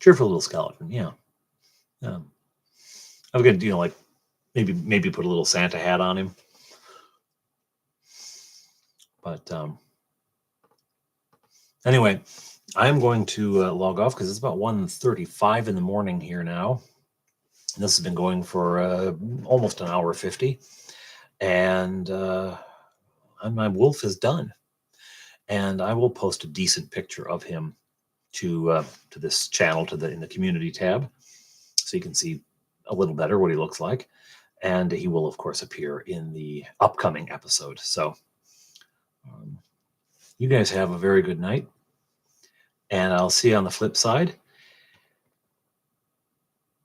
cheerful little skeleton, yeah. I'm gonna, like maybe put a little Santa hat on him. But anyway, I'm going to log off because it's about 1:35 in the morning here now. And this has been going for almost an hour 50. And my wolf is done. And I will post a decent picture of him to this channel, in the community tab, so you can see a little better what he looks like. And he will, of course, appear in the upcoming episode. So you guys have a very good night, and I'll see you on the flip side.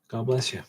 God bless you.